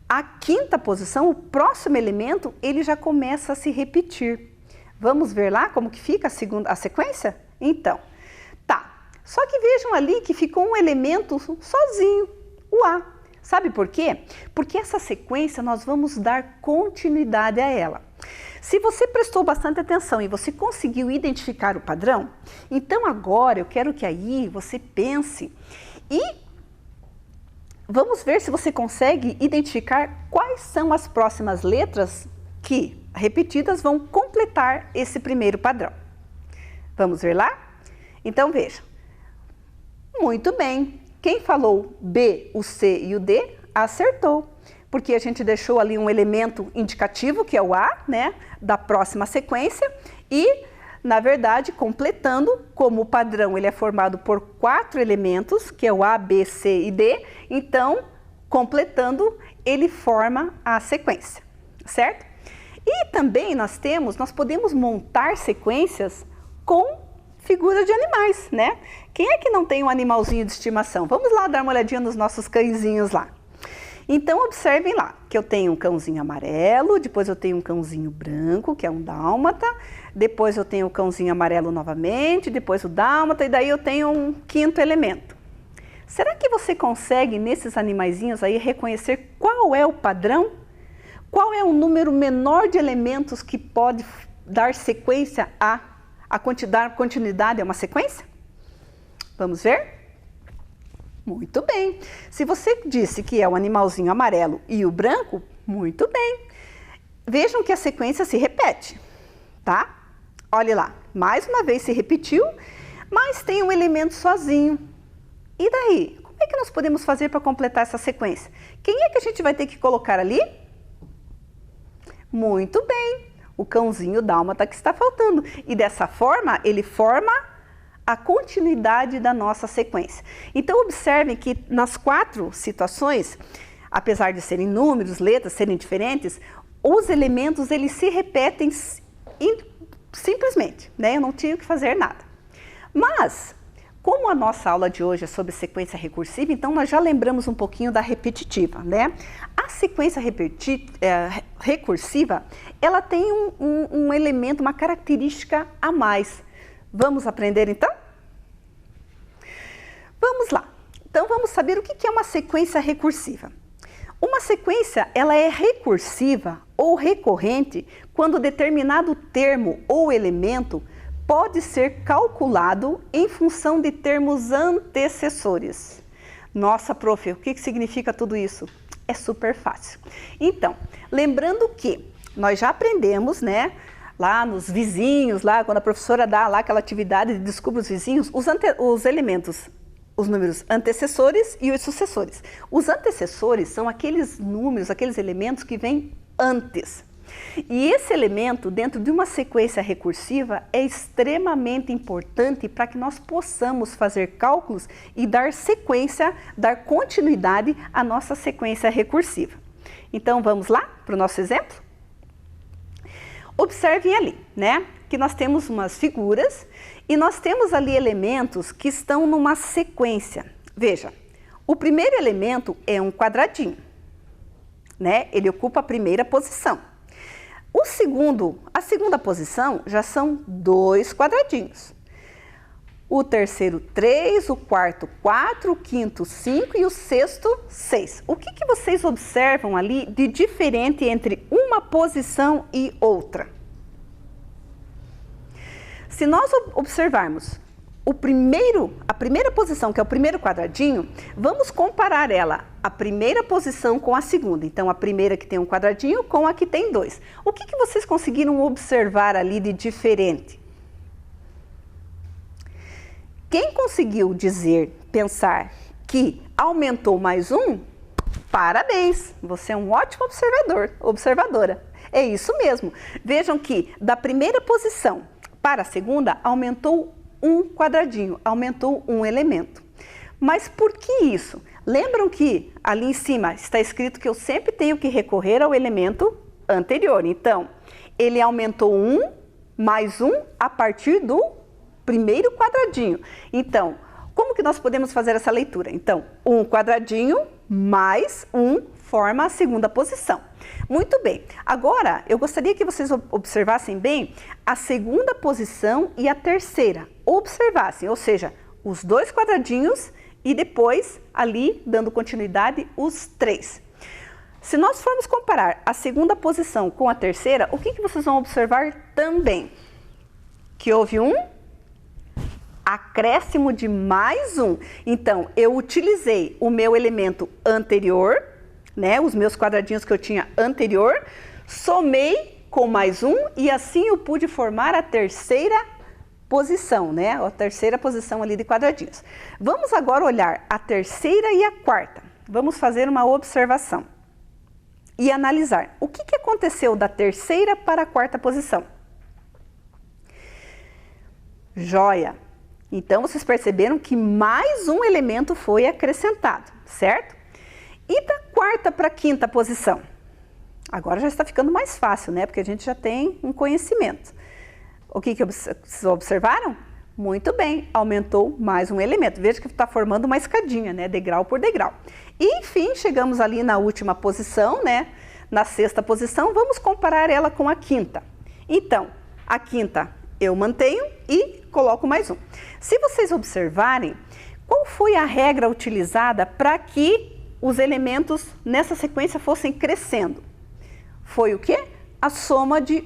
a 5ª posição, o próximo elemento, ele já começa a se repetir. Vamos ver lá como que fica a sequência? Então, tá. Só que vejam ali que ficou um elemento sozinho, o A. Sabe por quê? Porque essa sequência nós vamos dar continuidade a ela. Se você prestou bastante atenção e você conseguiu identificar o padrão, então agora eu quero que aí você pense e vamos ver se você consegue identificar quais são as próximas letras que, repetidas, vão completar esse primeiro padrão. Vamos ver lá? Então, veja. Muito bem. Quem falou B, o C e o D, acertou. Porque a gente deixou ali um elemento indicativo, que é o A, né, da próxima sequência, e, na verdade, completando, como o padrão ele é formado por 4 elementos, que é o A, B, C e D, então, completando, ele forma a sequência, certo? E também nós podemos montar sequências com figuras de animais, né? Quem é que não tem um animalzinho de estimação? Vamos lá dar uma olhadinha nos nossos cãezinhos lá. Então, observem lá, que eu tenho um cãozinho amarelo, depois eu tenho um cãozinho branco, que é um dálmata, depois eu tenho o cãozinho amarelo novamente, depois o dálmata, e daí eu tenho um 5º elemento. Será que você consegue, nesses animaizinhos aí, reconhecer qual é o padrão? Qual é o número menor de elementos que pode dar sequência a continuidade a uma sequência? Vamos ver? Muito bem. Se você disse que é o animalzinho amarelo e o branco, muito bem. Vejam que a sequência se repete, tá? Olhe lá, mais uma vez se repetiu, mas tem um elemento sozinho. E daí? Como é que nós podemos fazer para completar essa sequência? Quem é que a gente vai ter que colocar ali? Muito bem, o cãozinho dálmata que está faltando. E dessa forma, ele forma a continuidade da nossa sequência. Então, observem que nas 4 situações, apesar de serem números, letras, serem diferentes, os elementos eles se repetem simplesmente, né? Eu não tinha que fazer nada. Mas, como a nossa aula de hoje é sobre sequência recursiva, então nós já lembramos um pouquinho da repetitiva, né? A sequência recursiva, ela tem um elemento, uma característica a mais. Vamos aprender então? Vamos lá. Então vamos saber o que é uma sequência recursiva. Uma sequência, ela é recursiva ou recorrente quando determinado termo ou elemento pode ser calculado em função de termos antecessores. Nossa, prof, o que significa tudo isso? É super fácil. Então, lembrando que nós já aprendemos, né, lá nos vizinhos, lá quando a professora dá lá aquela atividade de descubra os vizinhos, os elementos, os números antecessores e os sucessores. Os antecessores são aqueles números, aqueles elementos que vêm antes. E esse elemento, dentro de uma sequência recursiva, é extremamente importante para que nós possamos fazer cálculos e dar sequência, dar continuidade à nossa sequência recursiva. Então, vamos lá para o nosso exemplo? Observem ali, né, que nós temos umas figuras e nós temos ali elementos que estão numa sequência. Veja, o primeiro elemento é um quadradinho, né, ele ocupa a primeira posição. A segunda posição já são 2 quadradinhos. O terceiro, 3, o quarto, 4, o quinto, 5 e o sexto, 6. O que vocês observam ali de diferente entre uma posição e outra? Se nós observarmos a primeira posição, que é o primeiro quadradinho, vamos comparar ela, a primeira posição com a segunda. Então, a primeira que tem um quadradinho com a que tem 2. O que vocês conseguiram observar ali de diferente? Quem conseguiu pensar que aumentou mais um, parabéns, você é um ótimo observadora. É isso mesmo. Vejam que da primeira posição para a segunda aumentou um quadradinho, aumentou um elemento. Mas por que isso? Lembram que ali em cima está escrito que eu sempre tenho que recorrer ao elemento anterior. Então, ele aumentou um mais um a partir do primeiro quadradinho. Então, como que nós podemos fazer essa leitura? Então, um quadradinho mais um forma a segunda posição. Muito bem. Agora, eu gostaria que vocês observassem bem a segunda posição e a terceira. Observassem, ou seja, os dois quadradinhos e depois, ali, dando continuidade, os três. Se nós formos comparar a segunda posição com a terceira, o que vocês vão observar também? Que houve um acréscimo de mais um. Então, eu utilizei o meu elemento anterior, né, os meus quadradinhos que eu tinha anterior, somei com mais um e assim eu pude formar a terceira posição, né, a terceira posição ali de quadradinhos. Vamos agora olhar a terceira e a quarta. Vamos fazer uma observação e analisar o que aconteceu da terceira para a quarta posição. Joia! Então, vocês perceberam que mais um elemento foi acrescentado, certo? E da quarta para a quinta posição? Agora já está ficando mais fácil, né? Porque a gente já tem um conhecimento. O que vocês observaram? Muito bem, aumentou mais um elemento. Veja que está formando uma escadinha, né? Degrau por degrau. E, enfim, chegamos ali na última posição, né? Na sexta posição, vamos comparar ela com a quinta. Então, a quinta eu mantenho e coloco mais um. Se vocês observarem, qual foi a regra utilizada para que os elementos nessa sequência fossem crescendo? Foi o quê? A soma de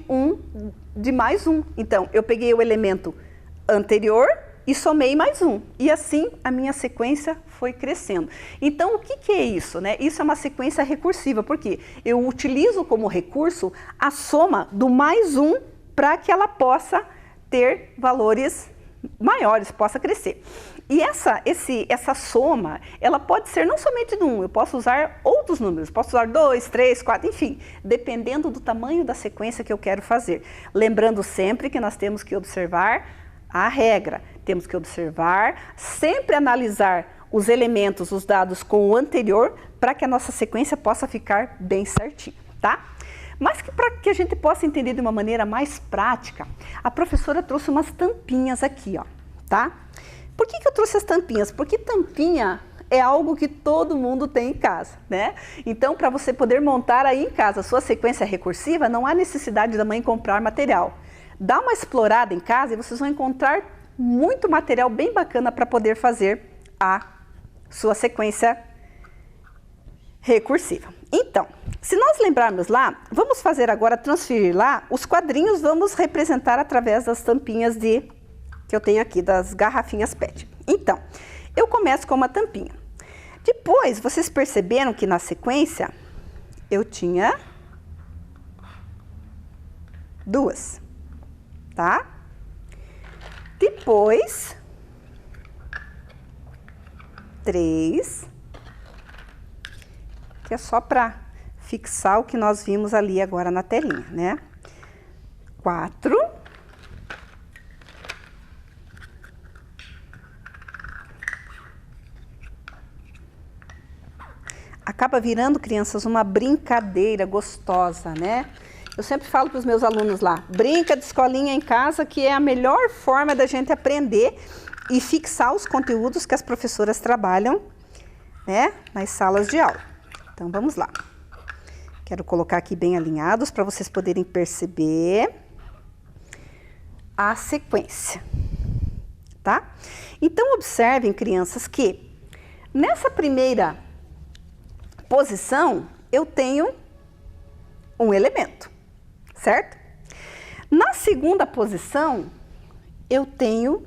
mais um. Então, eu peguei o elemento anterior e somei mais um. E assim, a minha sequência foi crescendo. Então, o que é isso, né? Isso é uma sequência recursiva, porque eu utilizo como recurso a soma do mais um para que ela possa ter valores maiores, possa crescer. E essa soma, ela pode ser não somente de um, eu posso usar outros números, posso usar 2, 3, 4, enfim, dependendo do tamanho da sequência que eu quero fazer. Lembrando sempre que nós temos que observar a regra, temos que observar, sempre analisar os elementos, os dados com o anterior, para que a nossa sequência possa ficar bem certinha, tá? Mas para que a gente possa entender de uma maneira mais prática, a professora trouxe umas tampinhas aqui, ó, tá? Por que eu trouxe as tampinhas? Porque tampinha é algo que todo mundo tem em casa, né? Então, para você poder montar aí em casa a sua sequência recursiva, não há necessidade da mãe comprar material. Dá uma explorada em casa e vocês vão encontrar muito material bem bacana para poder fazer a sua sequência recursiva. Então, se nós lembrarmos lá, vamos fazer agora, transferir lá, os quadrinhos vamos representar através das tampinhas que eu tenho aqui, das garrafinhas PET. Então, eu começo com uma tampinha. Depois, vocês perceberam que na sequência, eu tinha duas, tá? Depois, 3, que é só para fixar o que nós vimos ali agora na telinha, né? 4. Acaba virando, crianças, uma brincadeira gostosa, né? Eu sempre falo para os meus alunos lá, brinca de escolinha em casa, que é a melhor forma da gente aprender e fixar os conteúdos que as professoras trabalham, né, nas salas de aula. Então, vamos lá. Quero colocar aqui bem alinhados para vocês poderem perceber a sequência, tá? Então, observem, crianças, que nessa primeira posição, eu tenho um elemento, certo? Na segunda posição, eu tenho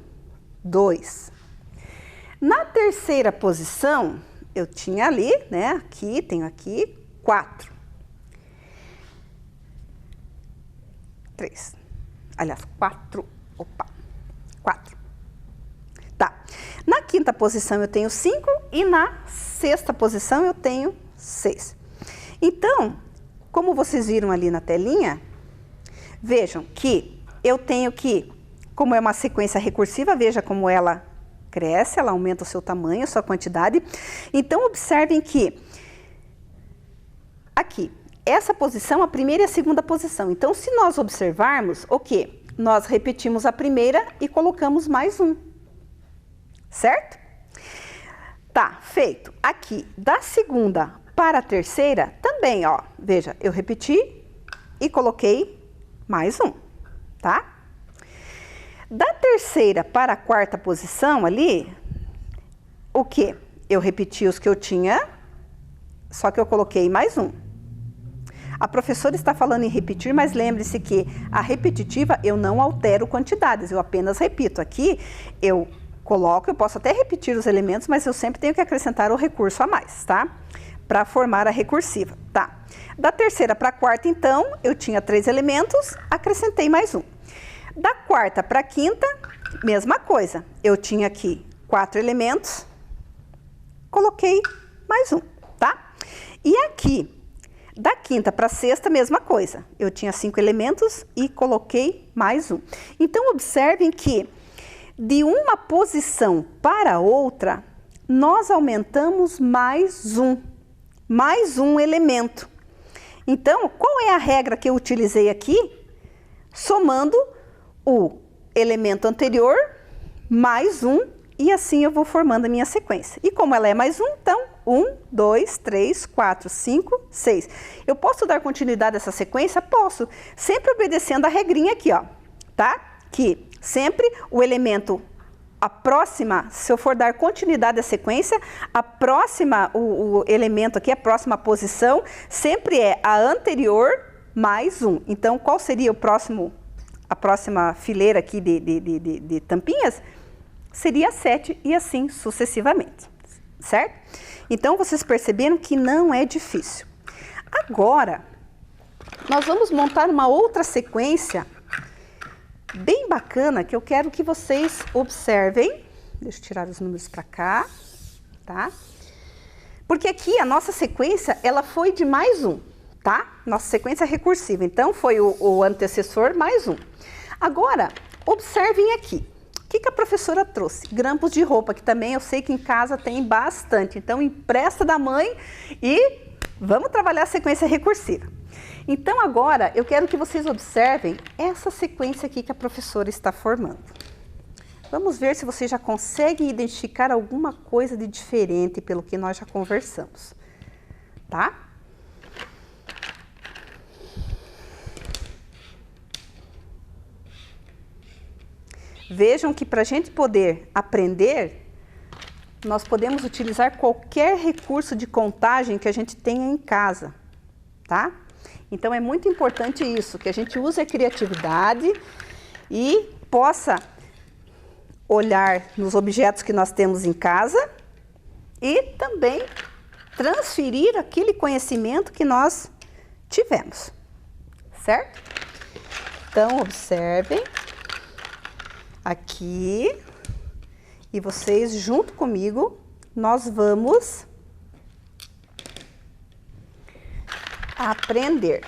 2. Na terceira posição, eu tinha ali, né, aqui, tenho aqui 4. 3. Aliás, 4. Opa, 4. Tá. quinta posição eu tenho 5 e na sexta posição eu tenho 6. Então, como vocês viram ali na telinha, vejam que eu tenho que, como é uma sequência recursiva, veja como ela cresce, ela aumenta o seu tamanho, a sua quantidade. Então, observem que aqui, essa posição, a primeira e a segunda posição. Então, se nós observarmos, o quê? Nós repetimos a primeira e colocamos mais um, certo? Tá, feito. Aqui, da segunda para a terceira, também, ó, veja, eu repeti e coloquei mais um, tá? Da terceira para a quarta posição ali, o quê? Eu repeti os que eu tinha, só que eu coloquei mais um. A professora está falando em repetir, mas lembre-se que a repetitiva eu não altero quantidades, eu apenas repito. Aqui eu coloco, eu posso até repetir os elementos, mas eu sempre tenho que acrescentar o recurso a mais, tá? Para formar a recursiva, tá? Da terceira para a quarta, então, eu tinha 3 elementos, acrescentei mais um. Da quarta para a quinta, mesma coisa. Eu tinha aqui 4 elementos, coloquei mais um, tá? E aqui, da quinta para a sexta, mesma coisa. Eu tinha 5 elementos e coloquei mais um. Então, observem que de uma posição para outra, nós aumentamos mais um elemento. Então, qual é a regra que eu utilizei aqui? Somando o elemento anterior mais um, e assim eu vou formando a minha sequência. E como ela é mais um, então, 1, 2, 3, 4, 5, 6. Eu posso dar continuidade a essa sequência? Posso. Sempre obedecendo a regrinha aqui, ó, tá? Que sempre o elemento, a próxima, se eu for dar continuidade à sequência, a próxima, o elemento aqui, a próxima posição, sempre é a anterior mais um. Então, qual seria o próximo, a próxima fileira aqui de tampinhas? Seria 7 e assim sucessivamente, certo? Então, vocês perceberam que não é difícil. Agora, nós vamos montar uma outra sequência bem bacana que eu quero que vocês observem. Deixa eu tirar os números para cá, tá? Porque aqui a nossa sequência, ela foi de mais um, tá? Nossa sequência recursiva. Então, foi o antecessor mais um. Agora, observem aqui. O que a professora trouxe? Grampos de roupa, que também eu sei que em casa tem bastante. Então, empresta da mãe e vamos trabalhar a sequência recursiva. Então, agora, eu quero que vocês observem essa sequência aqui que a professora está formando. Vamos ver se vocês já conseguem identificar alguma coisa de diferente pelo que nós já conversamos, tá? Vejam que para a gente poder aprender, nós podemos utilizar qualquer recurso de contagem que a gente tenha em casa, tá? Então, é muito importante isso, que a gente use a criatividade e possa olhar nos objetos que nós temos em casa e também transferir aquele conhecimento que nós tivemos, certo? Então, observem aqui e vocês, junto comigo, nós vamos aprender,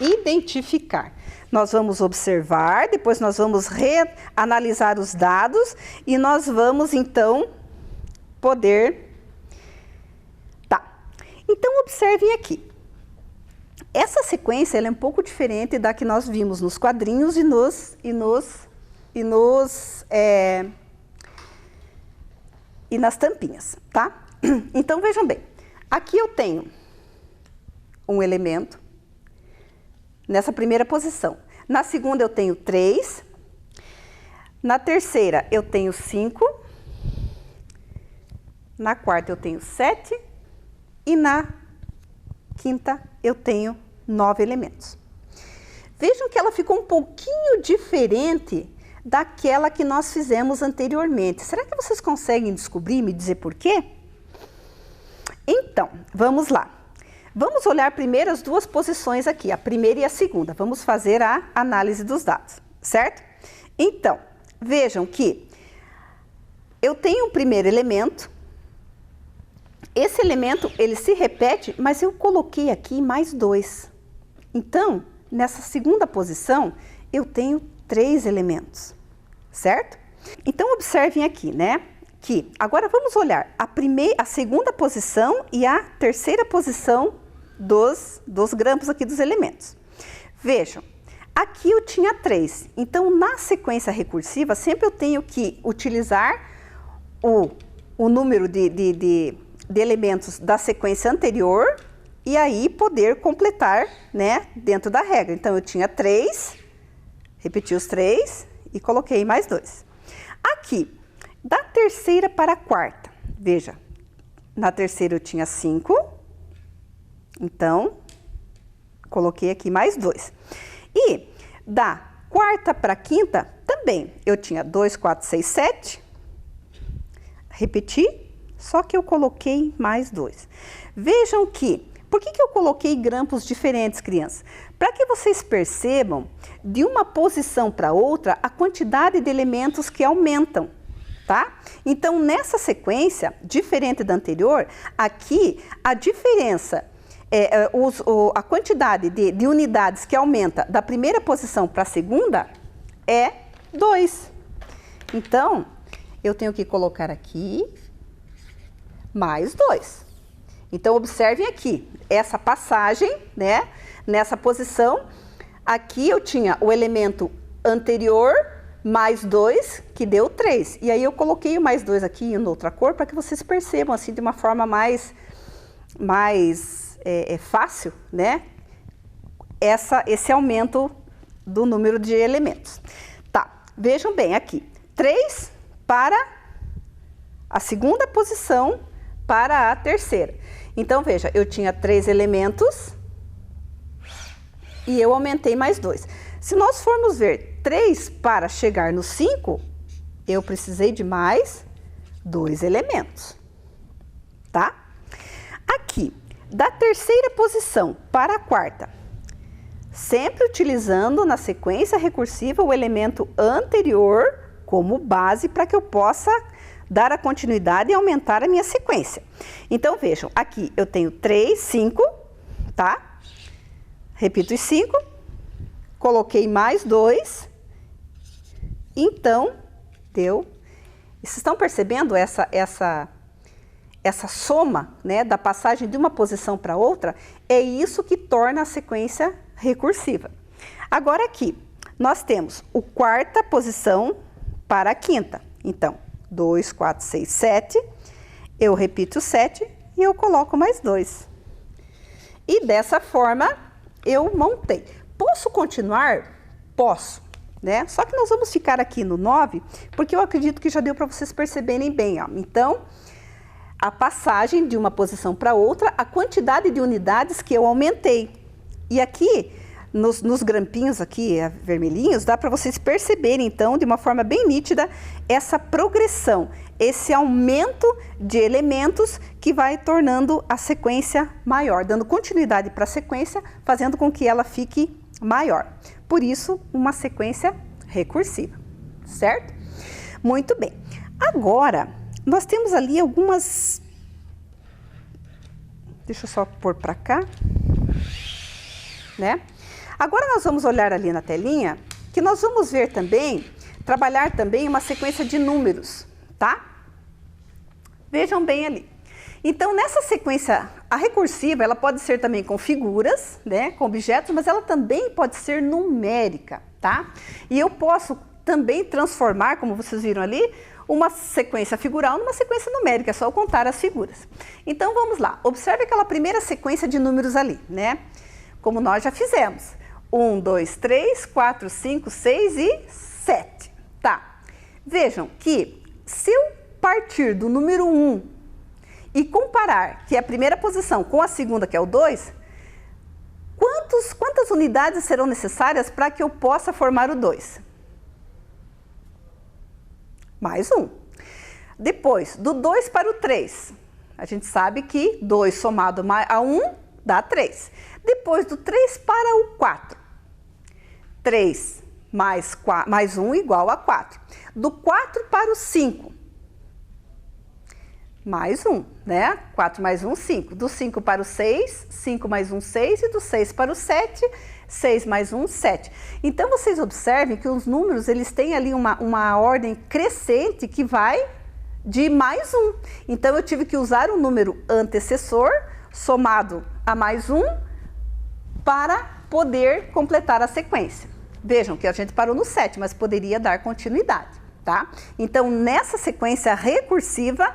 identificar. Nós vamos observar, depois nós vamos reanalisar os dados e nós vamos, então, poder... Tá. Então, observem aqui. Essa sequência ela é um pouco diferente da que nós vimos nos quadrinhos e nas tampinhas, tá? Então, vejam bem. Aqui eu tenho um elemento nessa primeira posição. Na segunda eu tenho 3. Na terceira eu tenho 5. Na quarta eu tenho 7. E na quinta eu tenho 9 elementos. Vejam que ela ficou um pouquinho diferente daquela que nós fizemos anteriormente. Será que vocês conseguem descobrir e me dizer por quê? Então, vamos lá. Vamos olhar primeiro as duas posições aqui, a primeira e a segunda. Vamos fazer a análise dos dados, certo? Então, vejam que eu tenho um primeiro elemento. Esse elemento, ele se repete, mas eu coloquei aqui mais 2. Então, nessa segunda posição, eu tenho 3 elementos, certo? Então, observem aqui, né? Que agora vamos olhar a segunda posição e a terceira posição dos grampos aqui dos elementos. Vejam, aqui eu tinha 3. Então, na sequência recursiva, sempre eu tenho que utilizar o número de elementos da sequência anterior e aí poder completar, né, dentro da regra. Então, eu tinha 3, repeti os 3 e coloquei mais 2. Aqui, da terceira para a quarta, veja, na terceira eu tinha 5, então, coloquei aqui mais 2. E da quarta para a quinta, também, eu tinha 2, 4, 6, 7, repeti, só que eu coloquei mais 2. Vejam que, por que eu coloquei grampos diferentes, crianças? Para que vocês percebam, de uma posição para outra, a quantidade de elementos que aumentam, tá? Então, nessa sequência, diferente da anterior, aqui a diferença, a quantidade de unidades que aumenta da primeira posição para a segunda é 2. Então, eu tenho que colocar aqui mais 2. Então, observem aqui, essa passagem, né? Nessa posição, aqui eu tinha o elemento anterior mais 2, que deu 3. E aí eu coloquei o mais 2 aqui em outra cor, para que vocês percebam, assim, de uma forma mais fácil, né? Esse aumento do número de elementos. Tá, vejam bem aqui, 3 para a segunda posição para a terceira. Então, veja, eu tinha 3 elementos e eu aumentei mais 2. Se nós formos ver 3 para chegar no 5, eu precisei de mais 2 elementos, tá? Aqui, da terceira posição para a quarta, sempre utilizando na sequência recursiva o elemento anterior como base para que eu possa dar a continuidade e aumentar a minha sequência. Então, vejam, aqui eu tenho 3, 5, tá? Repito os 5, coloquei mais 2, então, deu. Vocês estão percebendo essa soma, né, da passagem de uma posição para outra? É isso que torna a sequência recursiva. Agora aqui, nós temos a quarta posição para a quinta. Então, 2, 4, 6, 7, eu repito 7 e eu coloco mais 2. E dessa forma, eu montei. Posso continuar? Posso, né? Só que nós vamos ficar aqui no 9, porque eu acredito que já deu para vocês perceberem bem, ó. Então, a passagem de uma posição para outra, a quantidade de unidades que eu aumentei. E aqui, nos grampinhos aqui, vermelhinhos, dá para vocês perceberem, então, de uma forma bem nítida, essa progressão, esse aumento de elementos que vai tornando a sequência maior, dando continuidade para a sequência, fazendo com que ela fique maior. Por isso, uma sequência recursiva, certo? Muito bem. Agora, nós temos ali algumas... Deixa eu só pôr para cá, né? Agora nós vamos olhar ali na telinha, que nós vamos ver também, trabalhar também uma sequência de números, tá? Vejam bem ali. Então, nessa sequência, a recursiva, ela pode ser também com figuras, né, com objetos, mas ela também pode ser numérica, tá? E eu posso também transformar, como vocês viram ali, uma sequência figural numa sequência numérica, é só eu contar as figuras. Então, vamos lá. Observe aquela primeira sequência de números ali, né? Como nós já fizemos. 1, 2, 3, 4, 5, 6 e 7. Tá. Vejam que se eu partir do número 1 e comparar, que é a primeira posição, com a segunda, que é o 2, quantas unidades serão necessárias para que eu possa formar o 2? Mais 1. Depois, do 2 para o 3, a gente sabe que 2 somado a 1 dá 3. Depois do 3 para o 4, 3 mais 1 igual a 4. Do 4 para o 5, mais 1, né? 4 mais 1, 5. Do 5 para o 6, 5 mais 1, 6. E do 6 para o 7, 6 mais 1, 7. Então, vocês observem que os números, eles têm ali uma ordem crescente que vai de mais 1. Então, eu tive que usar o número antecessor somado a mais 1 para poder completar a sequência. Vejam que a gente parou no 7, mas poderia dar continuidade, tá? Então, nessa sequência recursiva,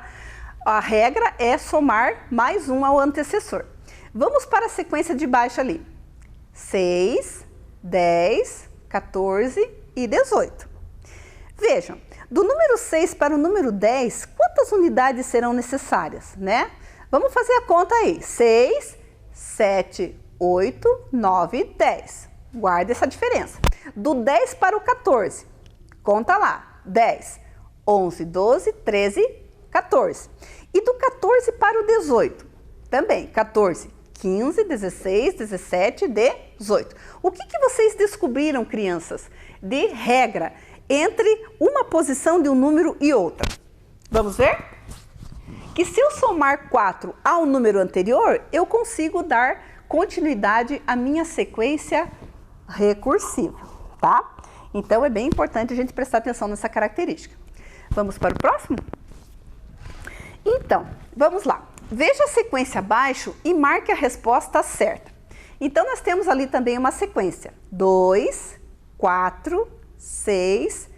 a regra é somar mais 1 ao antecessor. Vamos para a sequência de baixo ali. 6, 10, 14 e 18. Vejam, do número 6 para o número 10, quantas unidades serão necessárias, né? Vamos fazer a conta aí. 6, 7, 8, 9, 10. Guarda essa diferença. Do 10 para o 14, conta lá. 10, 11, 12, 13, 14. E do 14 para o 18, também. 14, 15, 16, 17, 18. O que vocês descobriram, crianças, de regra entre uma posição de um número e outra? Vamos ver? Que se eu somar 4 ao número anterior, eu consigo dar continuidade à minha sequência recursiva, tá? Então, é bem importante a gente prestar atenção nessa característica. Vamos para o próximo? Então, vamos lá. Veja a sequência abaixo e marque a resposta certa. Então, nós temos ali também uma sequência. 2, 4, 6,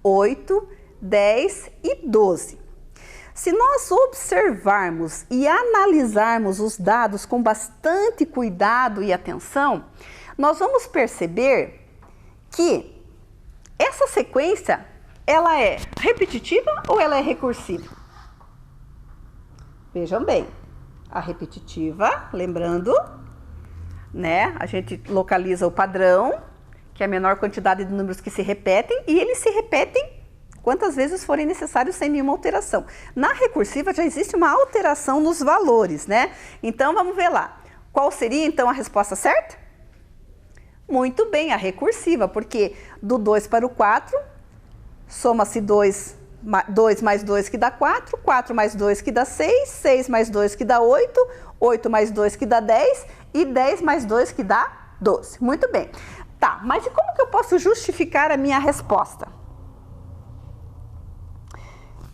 8, 10 e 12. Se nós observarmos e analisarmos os dados com bastante cuidado e atenção, nós vamos perceber que essa sequência, ela é repetitiva ou ela é recursiva? Vejam bem, a repetitiva, lembrando, né, a gente localiza o padrão, que é a menor quantidade de números que se repetem, e eles se repetem quantas vezes forem necessários sem nenhuma alteração. Na recursiva já existe uma alteração nos valores, né? Então, vamos ver lá. Qual seria, então, a resposta certa? Muito bem, a recursiva, porque do 2 para o 4, soma-se 2 mais 2 que dá 4, 4 mais 2 que dá 6, 6 mais 2 que dá 8, 8 mais 2 que dá 10 e 10 mais 2 que dá 12. Muito bem. Tá, mas e como que eu posso justificar a minha resposta?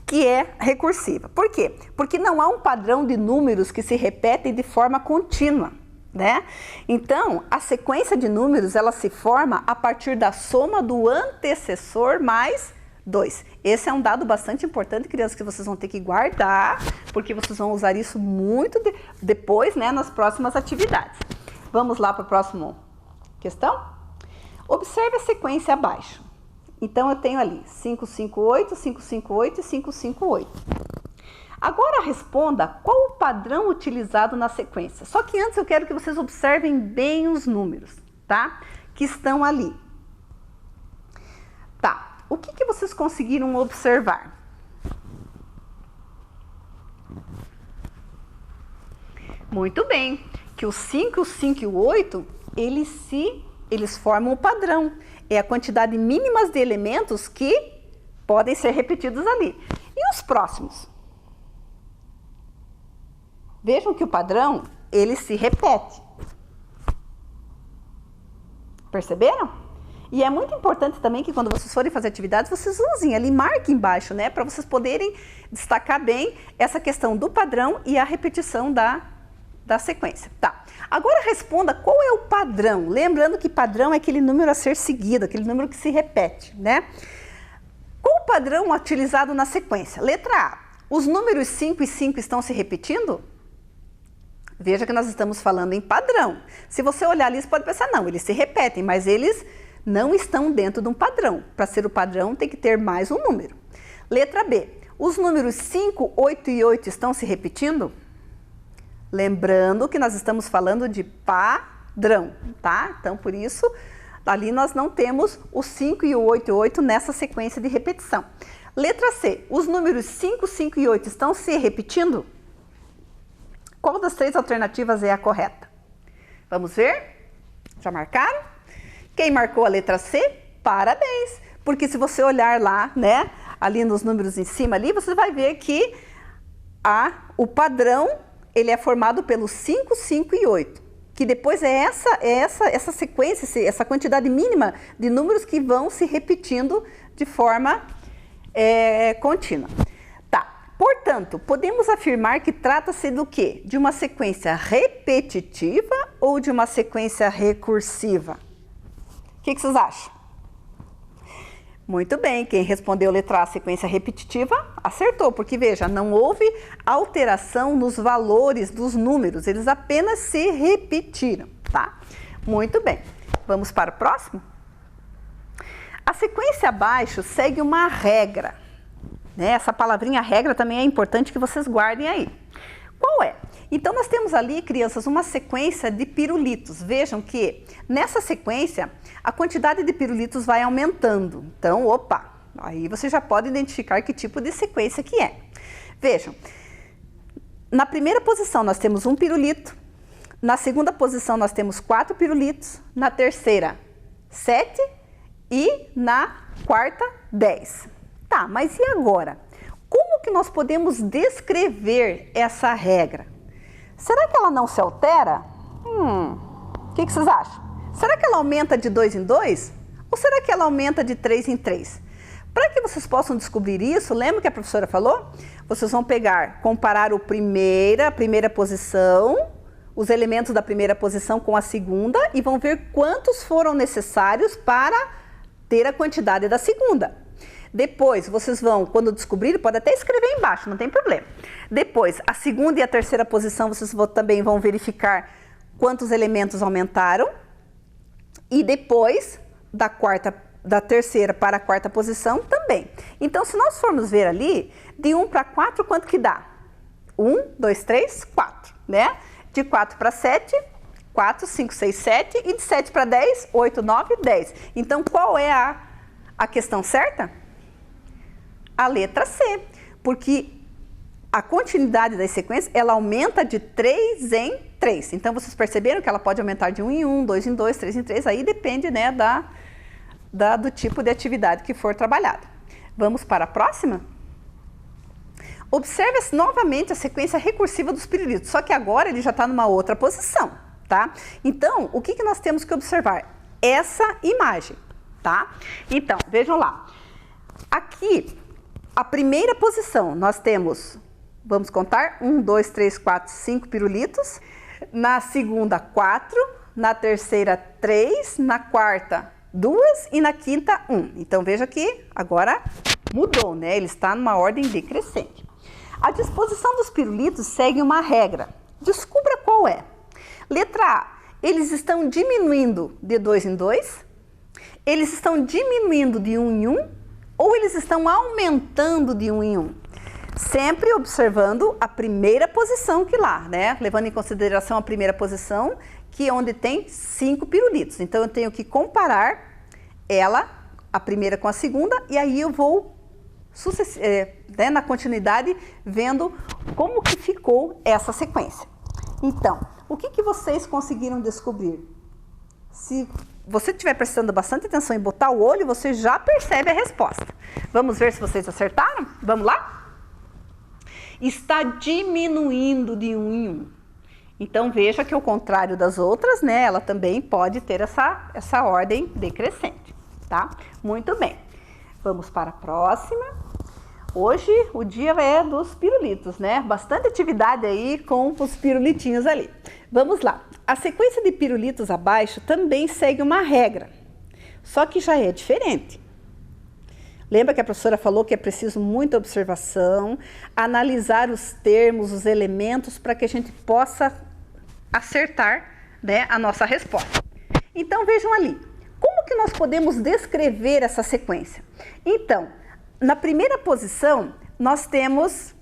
Que é recursiva. Por quê? Porque não há um padrão de números que se repetem de forma contínua, né? Então, a sequência de números, ela se forma a partir da soma do antecessor mais 2. Esse é um dado bastante importante, crianças, que vocês vão ter que guardar, porque vocês vão usar isso muito depois, né, nas próximas atividades. Vamos lá para a próxima questão? Observe a sequência abaixo. Então, eu tenho ali 558, 558 e 558. Agora, responda qual o padrão utilizado na sequência. Só que antes eu quero que vocês observem bem os números, tá? Que estão ali. Tá, o que vocês conseguiram observar? Muito bem, que o 5, o 5 e o 8, eles formam o padrão. É a quantidade mínima de elementos que podem ser repetidos ali. E os próximos? Vejam que o padrão, ele se repete. Perceberam? E é muito importante também que quando vocês forem fazer atividades, vocês usem ali, marquem embaixo, né? Para vocês poderem destacar bem essa questão do padrão e a repetição da sequência. Tá. Agora responda qual é o padrão. Lembrando que padrão é aquele número a ser seguido, aquele número que se repete, né? Qual o padrão utilizado na sequência? Letra A. Os números 5 e 5 estão se repetindo? Veja que nós estamos falando em padrão. Se você olhar ali, você pode pensar, não, eles se repetem, mas eles não estão dentro de um padrão. Para ser o padrão, tem que ter mais um número. Letra B. Os números 5, 8 e 8 estão se repetindo? Lembrando que nós estamos falando de padrão, tá? Então, por isso, ali nós não temos o 5 e o 8 e 8 nessa sequência de repetição. Letra C. Os números 5, 5 e 8 estão se repetindo? Qual das três alternativas é a correta? Vamos ver? Já marcaram? Quem marcou a letra C? Parabéns! Porque se você olhar lá, né, ali nos números em cima ali, você vai ver que o padrão, ele é formado pelos 5, 5 e 8, que depois é essa sequência, essa quantidade mínima de números que vão se repetindo de forma contínua. Tá, portanto, podemos afirmar que trata-se do quê? De uma sequência repetitiva ou de uma sequência recursiva? O que vocês acham? Muito bem, quem respondeu letra A, sequência repetitiva, acertou, porque veja, não houve alteração nos valores dos números, eles apenas se repetiram, tá? Muito bem, vamos para o próximo? A sequência abaixo segue uma regra, né? Essa palavrinha regra também é importante que vocês guardem aí. Qual é? Então, nós temos ali, crianças, uma sequência de pirulitos. Vejam que nessa sequência, a quantidade de pirulitos vai aumentando. Então, opa, aí você já pode identificar que tipo de sequência que é. Vejam, na primeira posição nós temos um pirulito, na segunda posição nós temos 4 pirulitos, na terceira 7 e na quarta 10. Tá, mas e agora? Como que nós podemos descrever essa regra? Será que ela não se altera? O que vocês acham? Será que ela aumenta de 2 em 2? Ou será que ela aumenta de 3 em 3? Para que vocês possam descobrir isso, lembra que a professora falou? Vocês vão comparar a primeira posição, os elementos da primeira posição com a segunda e vão ver quantos foram necessários para ter a quantidade da segunda. Depois, vocês vão, quando descobrirem, pode até escrever embaixo, não tem problema. Depois, a segunda e a terceira posição, vocês também vão verificar quantos elementos aumentaram. E depois, da terceira para a quarta posição, também. Então, se nós formos ver ali, de 1 para 4, quanto que dá? 1, 2, 3, 4, né? De 4 para 7, 4, 5, 6, 7. E de 7 para 10, 8, 9, 10. Então, qual é a questão certa? A letra C, porque a continuidade das sequências, ela aumenta de 3 em 3. Então, vocês perceberam que ela pode aumentar de 1 em 1, 2 em 2, 3 em 3, aí depende, né, do tipo de atividade que for trabalhada. Vamos para a próxima? Observe novamente a sequência recursiva dos pirulitos, só que agora ele já está numa outra posição, tá? Então, o que nós temos que observar? Essa imagem, tá? Então, vejam lá. Aqui, a primeira posição, nós temos, vamos contar, 1, 2, 3, 4, 5 pirulitos. Na segunda, 4. Na terceira, 3. Na quarta, 2. E na quinta, 1. Então, veja que agora mudou, né? Ele está numa ordem decrescente. A disposição dos pirulitos segue uma regra. Descubra qual é. Letra A, eles estão diminuindo de 2 em 2. Eles estão diminuindo de 1 em 1. Ou eles estão aumentando de 1 em 1? Sempre observando a primeira posição que lá, né? Levando em consideração a primeira posição, que é onde tem 5 pirulitos. Então, eu tenho que comparar ela, a primeira com a segunda, e aí eu vou, na continuidade, vendo como que ficou essa sequência. Então, o que vocês conseguiram descobrir? Se você estiver prestando bastante atenção em botar o olho, você já percebe a resposta. Vamos ver se vocês acertaram? Vamos lá? Está diminuindo de 1 em 1. Então, veja que ao contrário das outras, né, ela também pode ter essa ordem decrescente, tá? Muito bem. Vamos para a próxima. Hoje o dia é dos pirulitos, né? Bastante atividade aí com os pirulitinhos ali. Vamos lá. A sequência de pirulitos abaixo também segue uma regra, só que já é diferente. Lembra que a professora falou que é preciso muita observação, analisar os termos, os elementos, para que a gente possa acertar, né, a nossa resposta. Então, vejam ali. Como que nós podemos descrever essa sequência? Então, na primeira posição, nós temos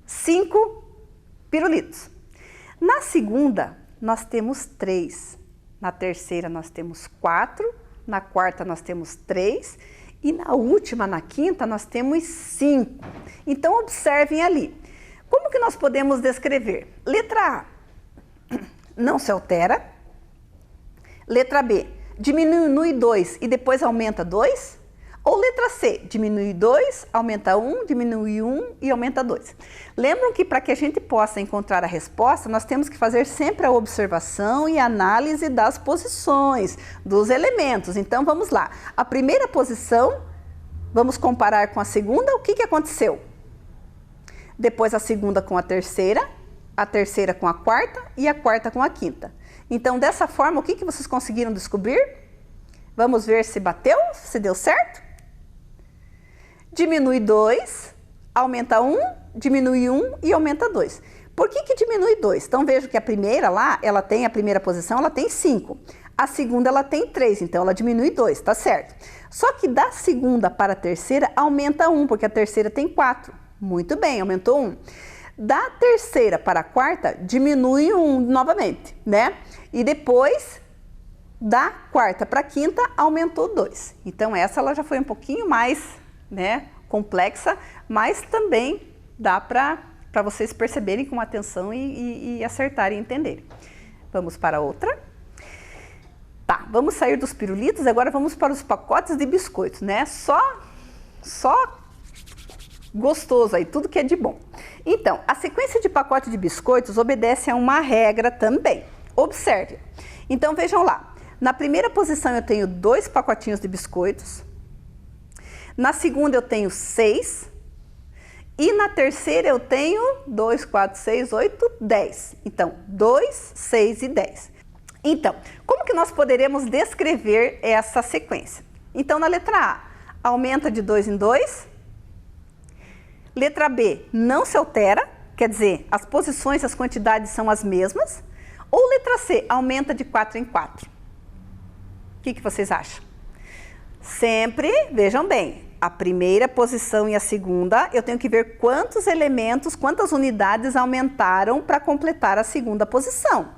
5 pirulitos. Na segunda, nós temos 3. Na terceira, nós temos 4. Na quarta, nós temos 3. E na última, na quinta, nós temos 5. Então, observem ali. Como que nós podemos descrever? Letra A, não se altera. Letra B, diminui 2 e depois aumenta 2? Ou letra C, diminui 2, aumenta 1, diminui 1 e aumenta 2. Lembram que para que a gente possa encontrar a resposta, nós temos que fazer sempre a observação e análise das posições, dos elementos. Então vamos lá. A primeira posição, vamos comparar com a segunda, o que aconteceu? Depois a segunda com a terceira com a quarta e a quarta com a quinta. Então dessa forma, o que vocês conseguiram descobrir? Vamos ver se bateu, se deu certo? Diminui 2, aumenta 1, diminui 1 e aumenta 2. Por que diminui 2? Então veja que a primeira lá, ela tem a primeira posição, ela tem 5. A segunda ela tem 3, então ela diminui 2, tá certo? Só que da segunda para a terceira aumenta 1, porque a terceira tem 4. Muito bem, aumentou 1. Da terceira para a quarta diminui 1 novamente, né? E depois da quarta para a quinta aumentou 2. Então essa ela já foi um pouquinho mais, né, complexa, mas também dá para vocês perceberem com atenção e acertarem e entenderem. Vamos para outra. Tá, vamos sair dos pirulitos, agora vamos para os pacotes de biscoitos, né? Só gostoso aí, tudo que é de bom. Então, a sequência de pacote de biscoitos obedece a uma regra também. Observe. Então, vejam lá. Na primeira posição eu tenho 2 pacotinhos de biscoitos. Na segunda eu tenho 6. E na terceira eu tenho 2, 4, 6, 8, 10. Então, 2, 6 e 10. Então, como que nós poderemos descrever essa sequência? Então, na letra A, aumenta de 2 em 2. Letra B, não se altera, quer dizer, as posições, as quantidades são as mesmas. Ou letra C, aumenta de 4 em 4. O que vocês acham? Sempre, vejam bem, a primeira posição e a segunda, eu tenho que ver quantos elementos, quantas unidades aumentaram para completar a segunda posição.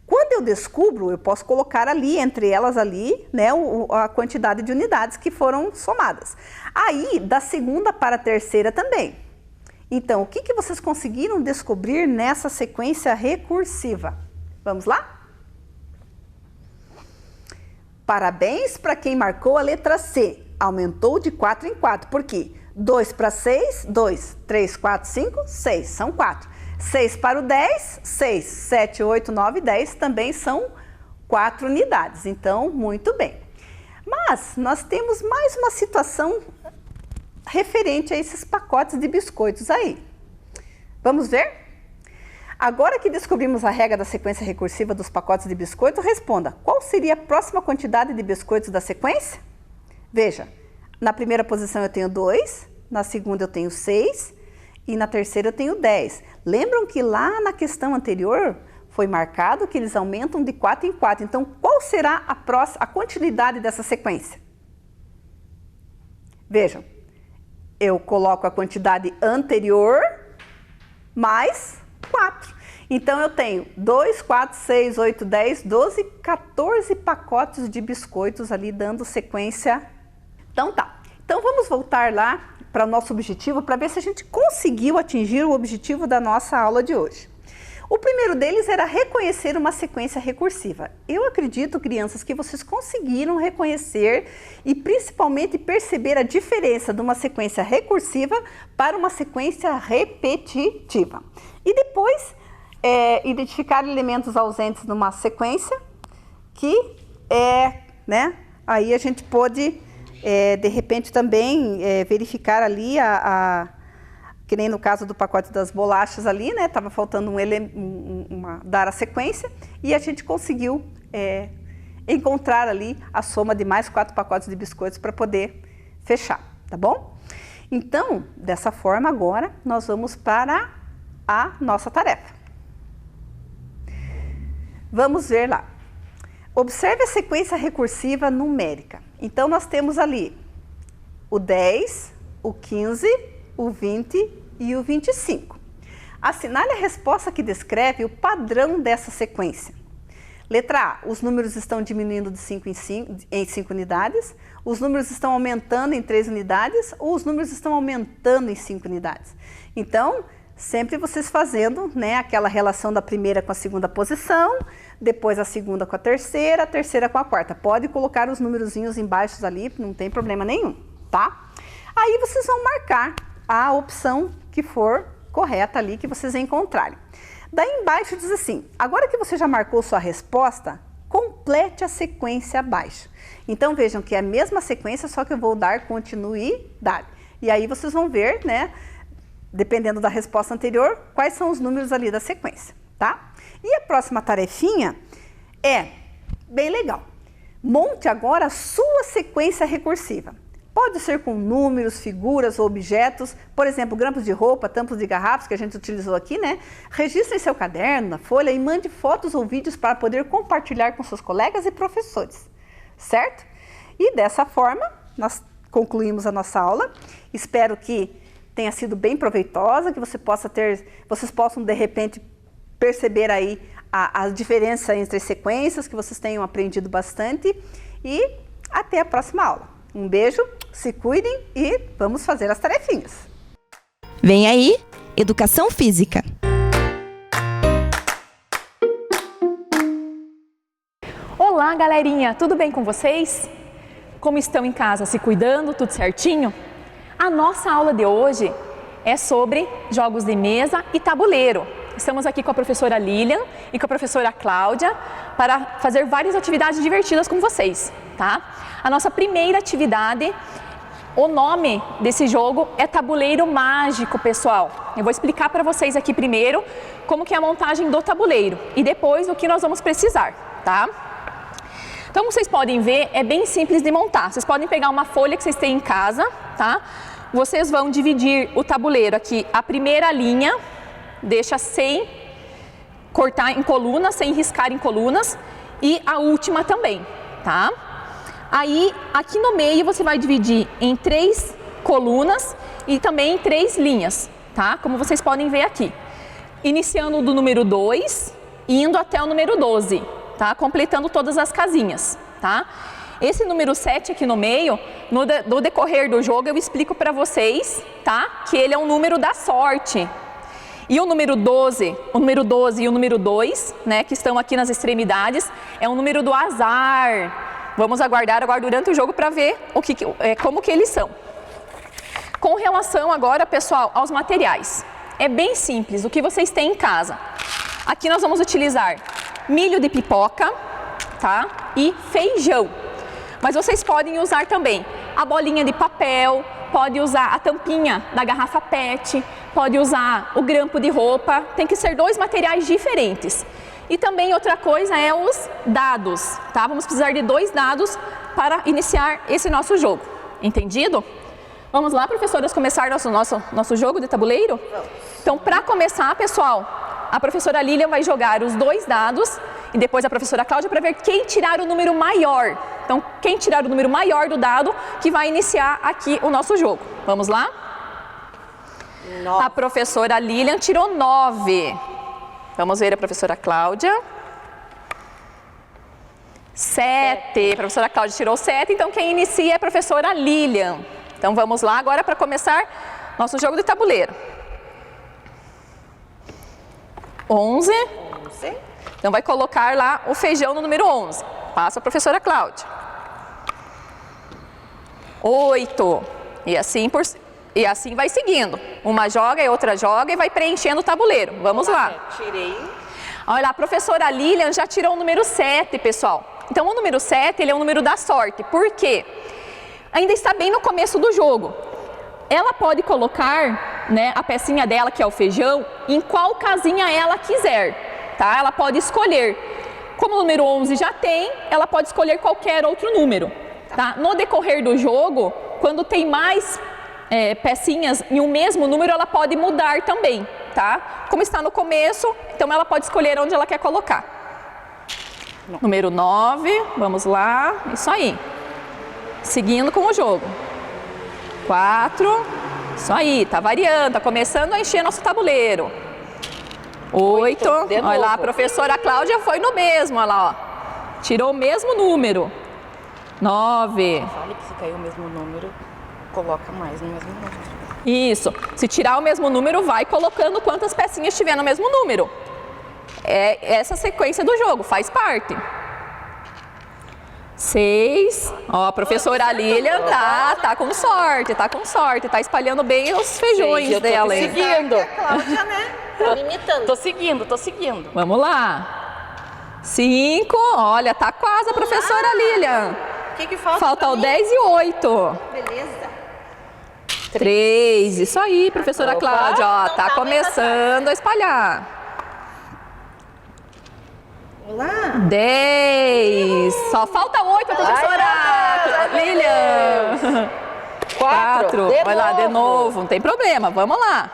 Quando eu descubro, eu posso colocar ali, entre elas ali, né, a quantidade de unidades que foram somadas. Aí, da segunda para a terceira também. Então, o que vocês conseguiram descobrir nessa sequência recursiva? Vamos lá? Parabéns para quem marcou a letra C. Aumentou de 4 em 4. Por quê? 2 para 6, 2. 3, 4, 5, 6. São 4. 6 para o 10, 6. 7, 8, 9, 10 também são 4 unidades. Então, muito bem. Mas nós temos mais uma situação referente a esses pacotes de biscoitos aí. Vamos ver? Agora que descobrimos a regra da sequência recursiva dos pacotes de biscoito, responda, qual seria a próxima quantidade de biscoitos da sequência? Veja, na primeira posição eu tenho 2, na segunda eu tenho 6 e na terceira eu tenho 10. Lembram que lá na questão anterior foi marcado que eles aumentam de 4 em 4. Então, qual será a continuidade dessa sequência? Vejam, eu coloco a quantidade anterior mais 4. Então, eu tenho 2, 4, 6, 8, 10, 12, 14 pacotes de biscoitos ali dando sequência. Então, tá. Então, vamos voltar lá para o nosso objetivo para ver se a gente conseguiu atingir o objetivo da nossa aula de hoje. O primeiro deles era reconhecer uma sequência recursiva. Eu acredito, crianças, que vocês conseguiram reconhecer e principalmente perceber a diferença de uma sequência recursiva para uma sequência repetitiva. E depois, identificar elementos ausentes numa sequência que aí a gente pode, de repente, também verificar ali que nem no caso do pacote das bolachas ali, né? Estava faltando dar a sequência e a gente conseguiu encontrar ali a soma de mais 4 pacotes de biscoitos para poder fechar, tá bom? Então, dessa forma, agora nós vamos para a nossa tarefa. Vamos ver lá. Observe a sequência recursiva numérica. Então, nós temos ali o 10, o 15, o 20 e o 25. Assinale a resposta que descreve o padrão dessa sequência. Letra A, os números estão diminuindo de 5 em 5 unidades, os números estão aumentando em 3 unidades ou os números estão aumentando em 5 unidades. Então, Sempre vocês fazendo, né, aquela relação da primeira com a segunda posição, depois a segunda com a terceira com a quarta. Pode colocar os númerozinhos embaixo ali, não tem problema nenhum, tá? Aí vocês vão marcar a opção que for correta ali, que vocês encontrarem. Daí embaixo diz assim, agora que você já marcou sua resposta, complete a sequência abaixo. Então vejam que é a mesma sequência, só que eu vou dar continuidade. E aí vocês vão ver, né, dependendo da resposta anterior, quais são os números ali da sequência, tá? E a próxima tarefinha é bem legal. Monte agora a sua sequência recursiva. Pode ser com números, figuras ou objetos, por exemplo, grampos de roupa, tampos de garrafas que a gente utilizou aqui, né? Registre em seu caderno, na folha e mande fotos ou vídeos para poder compartilhar com seus colegas e professores, certo? E dessa forma, nós concluímos a nossa aula. Espero que tenha sido bem proveitosa, que vocês possam de repente perceber aí a diferença entre as sequências, que vocês tenham aprendido bastante e até a próxima aula. Um beijo, se cuidem e vamos fazer as tarefinhas. Vem aí, Educação Física. Olá, galerinha, tudo bem com vocês? Como estão em casa, se cuidando, tudo certinho? A nossa aula de hoje é sobre jogos de mesa e tabuleiro. Estamos aqui com a professora Lilian e com a professora Cláudia para fazer várias atividades divertidas com vocês, tá? A nossa primeira atividade, o nome desse jogo é Tabuleiro Mágico, pessoal. Eu vou explicar para vocês aqui primeiro como que é a montagem do tabuleiro e depois o que nós vamos precisar, tá? Então, como vocês podem ver, é bem simples de montar. Vocês podem pegar uma folha que vocês têm em casa, tá? Vocês vão dividir o tabuleiro aqui, a primeira linha, deixa sem cortar em colunas, sem riscar em colunas, e a última também, tá? Aí, aqui no meio, você vai dividir em 3 colunas e também em 3 linhas, tá? Como vocês podem ver aqui. Iniciando do número 2 e indo até o número 12, tá? Completando todas as casinhas, tá? Esse número 7 aqui no meio, no decorrer do jogo, eu explico para vocês, tá? Que ele é um número da sorte. E o número 12 e o número 2, né, que estão aqui nas extremidades, é um número do azar. Vamos aguardar agora durante o jogo para ver como que eles são. Com relação agora, pessoal, aos materiais. É bem simples, o que vocês têm em casa. Aqui nós vamos utilizar milho de pipoca, tá? E feijão. Mas vocês podem usar também a bolinha de papel, pode usar a tampinha da garrafa PET, pode usar o grampo de roupa, tem que ser 2 materiais diferentes. E também outra coisa é os dados, tá? Vamos precisar de 2 dados para iniciar esse nosso jogo, entendido? Vamos lá, professoras, começar nosso jogo de tabuleiro? Então, para começar, pessoal, a professora Lilian vai jogar os 2 dados e depois a professora Cláudia para ver quem tirar o número maior. Então, quem tirar o número maior do dado que vai iniciar aqui o nosso jogo. Vamos lá? 9. A professora Lilian tirou 9. Vamos ver a professora Cláudia. 7. A professora Cláudia tirou 7, então quem inicia é a professora Lilian. Então, vamos lá agora para começar nosso jogo de tabuleiro. 11. Então, vai colocar lá o feijão no número 11. Passa a professora Cláudia. 8. E assim vai seguindo. Uma joga e outra joga e vai preenchendo o tabuleiro. Vamos lá. Tirei. Olha lá, a professora Lilian já tirou o número 7, pessoal. Então, o número 7, ele é o número da sorte. Por quê? Ainda está bem no começo do jogo. Ela pode colocar, né, a pecinha dela, que é o feijão, em qual casinha ela quiser, tá? Ela pode escolher. Como o número 11 já tem, ela pode escolher qualquer outro número, tá? No decorrer do jogo, quando tem mais pecinhas em um mesmo número, ela pode mudar também, tá? Como está no começo, então ela pode escolher onde ela quer colocar. Número 9, vamos lá, isso aí. Seguindo com o jogo. 4, isso aí, tá variando, tá começando a encher nosso tabuleiro. 8, olha lá, a professora Cláudia foi no mesmo, olha lá, ó. Tirou o mesmo número. 9. Fale que se caiu o mesmo número, coloca mais no mesmo número. Isso. Se tirar o mesmo número, vai colocando quantas pecinhas tiver no mesmo número. É essa sequência do jogo, faz parte. 6. Ó, a professora Lilian tá com sorte, tá espalhando bem os feijões dela. Tô seguindo. A Cláudia, né? Tô me imitando. Tô seguindo. Vamos lá. 5. Olha, tá quase a professora Lilian. O que falta? Falta o 10 e 8. Beleza. 3. Isso aí, professora Opa. Cláudia. Ó, Não tá tá começando a espalhar. Olá. 10. Só falta 8, professora Lilian. 4. Vai lá, de novo. Não tem problema, vamos lá.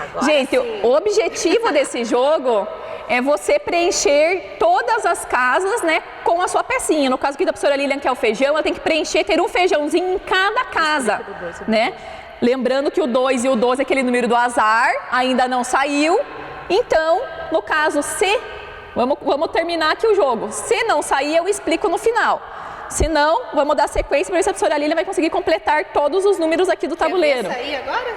Agora Gente, sim. o objetivo desse jogo é você preencher todas as casas, né, com a sua pecinha. No caso aqui da professora Lilian, que é o feijão, ela tem que preencher, ter um feijãozinho em cada casa, né? Lembrando que o 2 e o 12 é aquele número do azar, ainda não saiu. Então, no caso, se... Vamos terminar aqui o jogo. Se não sair, eu explico no final. Se não, vamos dar sequência para ver se a professora Lilian vai conseguir completar todos os números aqui do tabuleiro. Quer ver sair agora?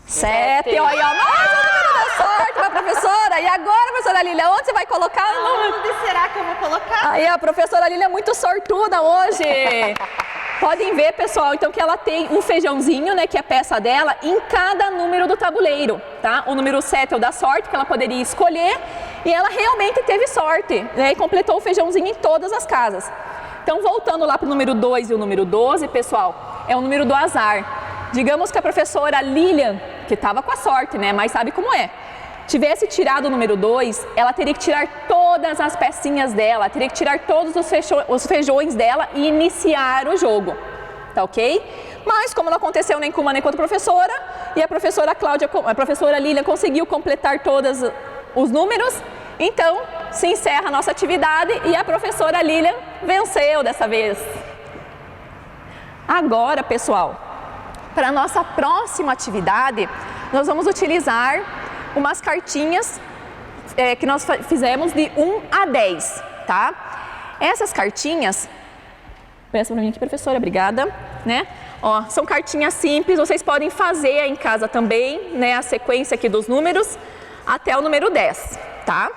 7, olha, mais um número da sorte para a professora. E agora, professora Lilian, onde você vai colocar o número? Onde será que eu vou colocar? Aí a professora Lilian é muito sortuda hoje. Podem ver, pessoal, então que ela tem um feijãozinho, né, que é a peça dela, em cada número do tabuleiro, tá? O número 7 é o da sorte, que ela poderia escolher, e ela realmente teve sorte, né, e completou o feijãozinho em todas as casas. Então, voltando lá para o número 2 e o número 12, pessoal, é o número do azar. Digamos que a professora Lilian, que estava com a sorte, né, mas sabe como é, tivesse tirado o número 2, ela teria que tirar todas as pecinhas dela, teria que tirar todos os feijões dela e iniciar o jogo, tá ok? Mas como não aconteceu nem com uma nem com outra professora, e a professora Lilian conseguiu completar todos os números, então se encerra a nossa atividade e a professora Lilian venceu dessa vez. Agora, pessoal, para a nossa próxima atividade, nós vamos utilizar umas cartinhas que nós fizemos de 1 a 10, tá? Essas cartinhas, peça para mim aqui, professora, obrigada, né? Ó, são cartinhas simples, vocês podem fazer aí em casa também, né? A sequência aqui dos números até o número 10, tá?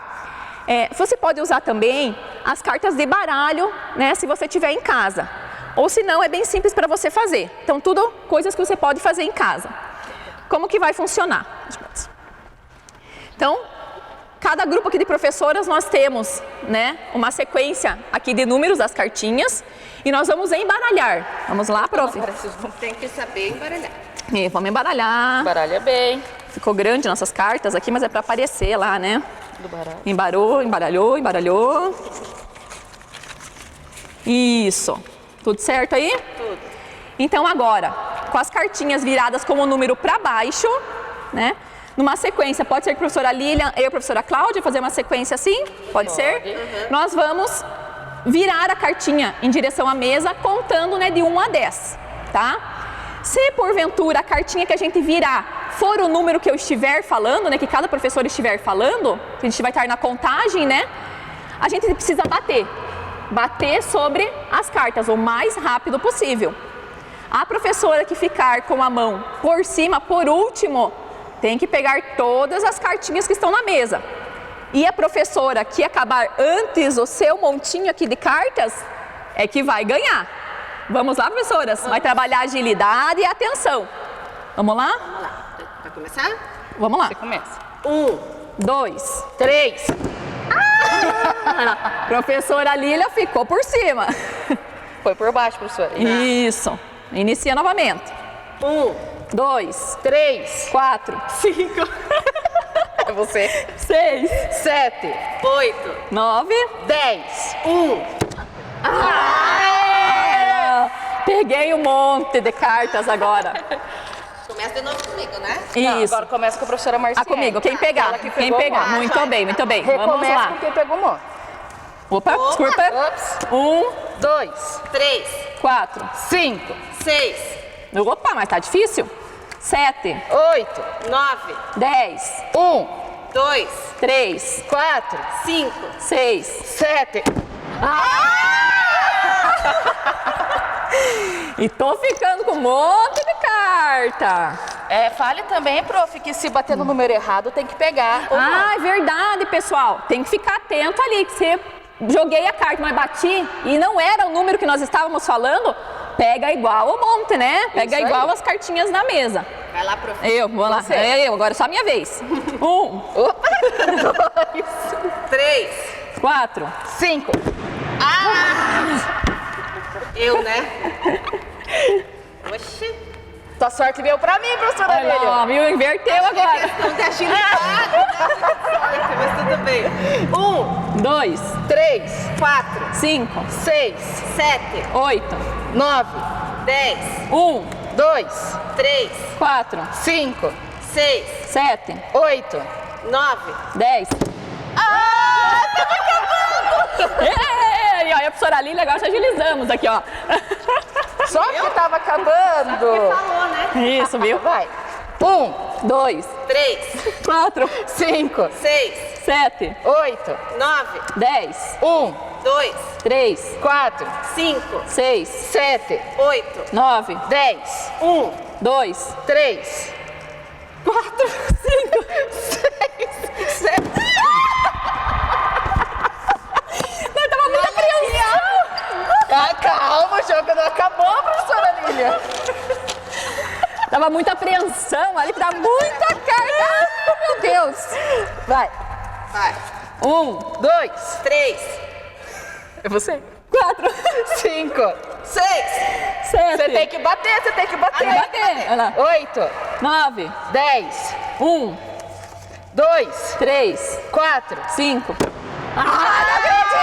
Você pode usar também as cartas de baralho, né? Se você tiver em casa. Ou se não, é bem simples para você fazer. Então, tudo coisas que você pode fazer em casa. Como que vai funcionar? Então, cada grupo aqui de professoras nós temos, né, uma sequência aqui de números das cartinhas e nós vamos embaralhar. Vamos lá, prof? Tem que saber embaralhar. Vamos embaralhar. Baralha bem. Ficou grande nossas cartas aqui, mas é para aparecer lá, né? Do baralho. Embaralhou. Isso. Tudo certo aí? Tudo. Então agora, com as cartinhas viradas com o número para baixo, né? Numa sequência, pode ser que a professora Lilian e a professora Cláudia fazer uma sequência assim? Pode ser? Uhum. Nós vamos virar a cartinha em direção à mesa, contando, né, de 1 a 10, tá? Se porventura a cartinha que a gente virar for o número que eu estiver falando, né, que cada professor estiver falando, que a gente vai estar na contagem, né? A gente precisa bater sobre as cartas o mais rápido possível. A professora que ficar com a mão por cima, por último, tem que pegar todas as cartinhas que estão na mesa. E a professora que acabar antes o seu montinho aqui de cartas é que vai ganhar. Vamos lá, professoras? Vai trabalhar agilidade e atenção. Vamos lá? Vamos lá. Vai começar? Vamos lá. Você começa. 1, 2, 3. Professora Lilian ficou por cima. Foi por baixo, professora. Isso. Inicia novamente. 1, 2, 3, 4, 5. É você. 6, 7, 8, 9. 10. Peguei um monte de cartas agora. Começa de novo comigo, né? Não, Isso. agora começa com a professora Marciane. Comigo. Quem pegar? Ela que Quem pegou pegar? um monte. Muito bem, muito bem. Vamos Recomeça lá. com quem pegou um monte. Opa, desculpa. Ops. 1, 2, 3, 4. 5, 6, Opa, mas tá difícil. 7, 8, 9, 10, 1, 2, 3, 4, 5, 6. 7. E tô ficando com um monte de carta. Fale também, prof, que se bater no número errado tem que pegar. Ou não. Ah, é verdade, pessoal. Tem que ficar atento ali, que você joguei a carta, mas bati e não era o número que nós estávamos falando, pega igual o monte, né? Pega Isso igual aí. as cartinhas na mesa. Vai lá, prof. Vou lá. Você. Agora é só a minha vez. 1, Opa! 2, 3, 4. 5. Eu, né? Oxi. Tua sorte veio pra mim, professora Olha Lília. lá, viu? Inverteu agora. Questão de agilidade, né? Sorte, mas tudo bem. 2, 3, 4, 5, 6, 7, 8, 9, 10, 1, 2, 3, 4, 5, 6, 7, 8, 9. 10. E aí, a professora Lília, agora já agilizamos aqui, ó. Só que tava acabando. Falou, né? Isso, viu? Vai. 1, 2, 3, 4, 5, 6, 7, 8, 9, 10, 1, 2, 3, 4, 5, 6, 7, 8, 9, 10, 1, 2, 3, 4, 5. 6, 7. Nós tava muito apreensão. Calma, o jogo não acabou, professora Lília. Tava muita apreensão ali, dá muita carga. Meu Deus. Vai. Vai. 1, 2, 3, é você. 4, 5, 6, 7. você tem que bater, você tem que bater. Vai bater. Olha lá. 8, 9, 10, 1, 2, 3, 4, 5. Ah, não acredito!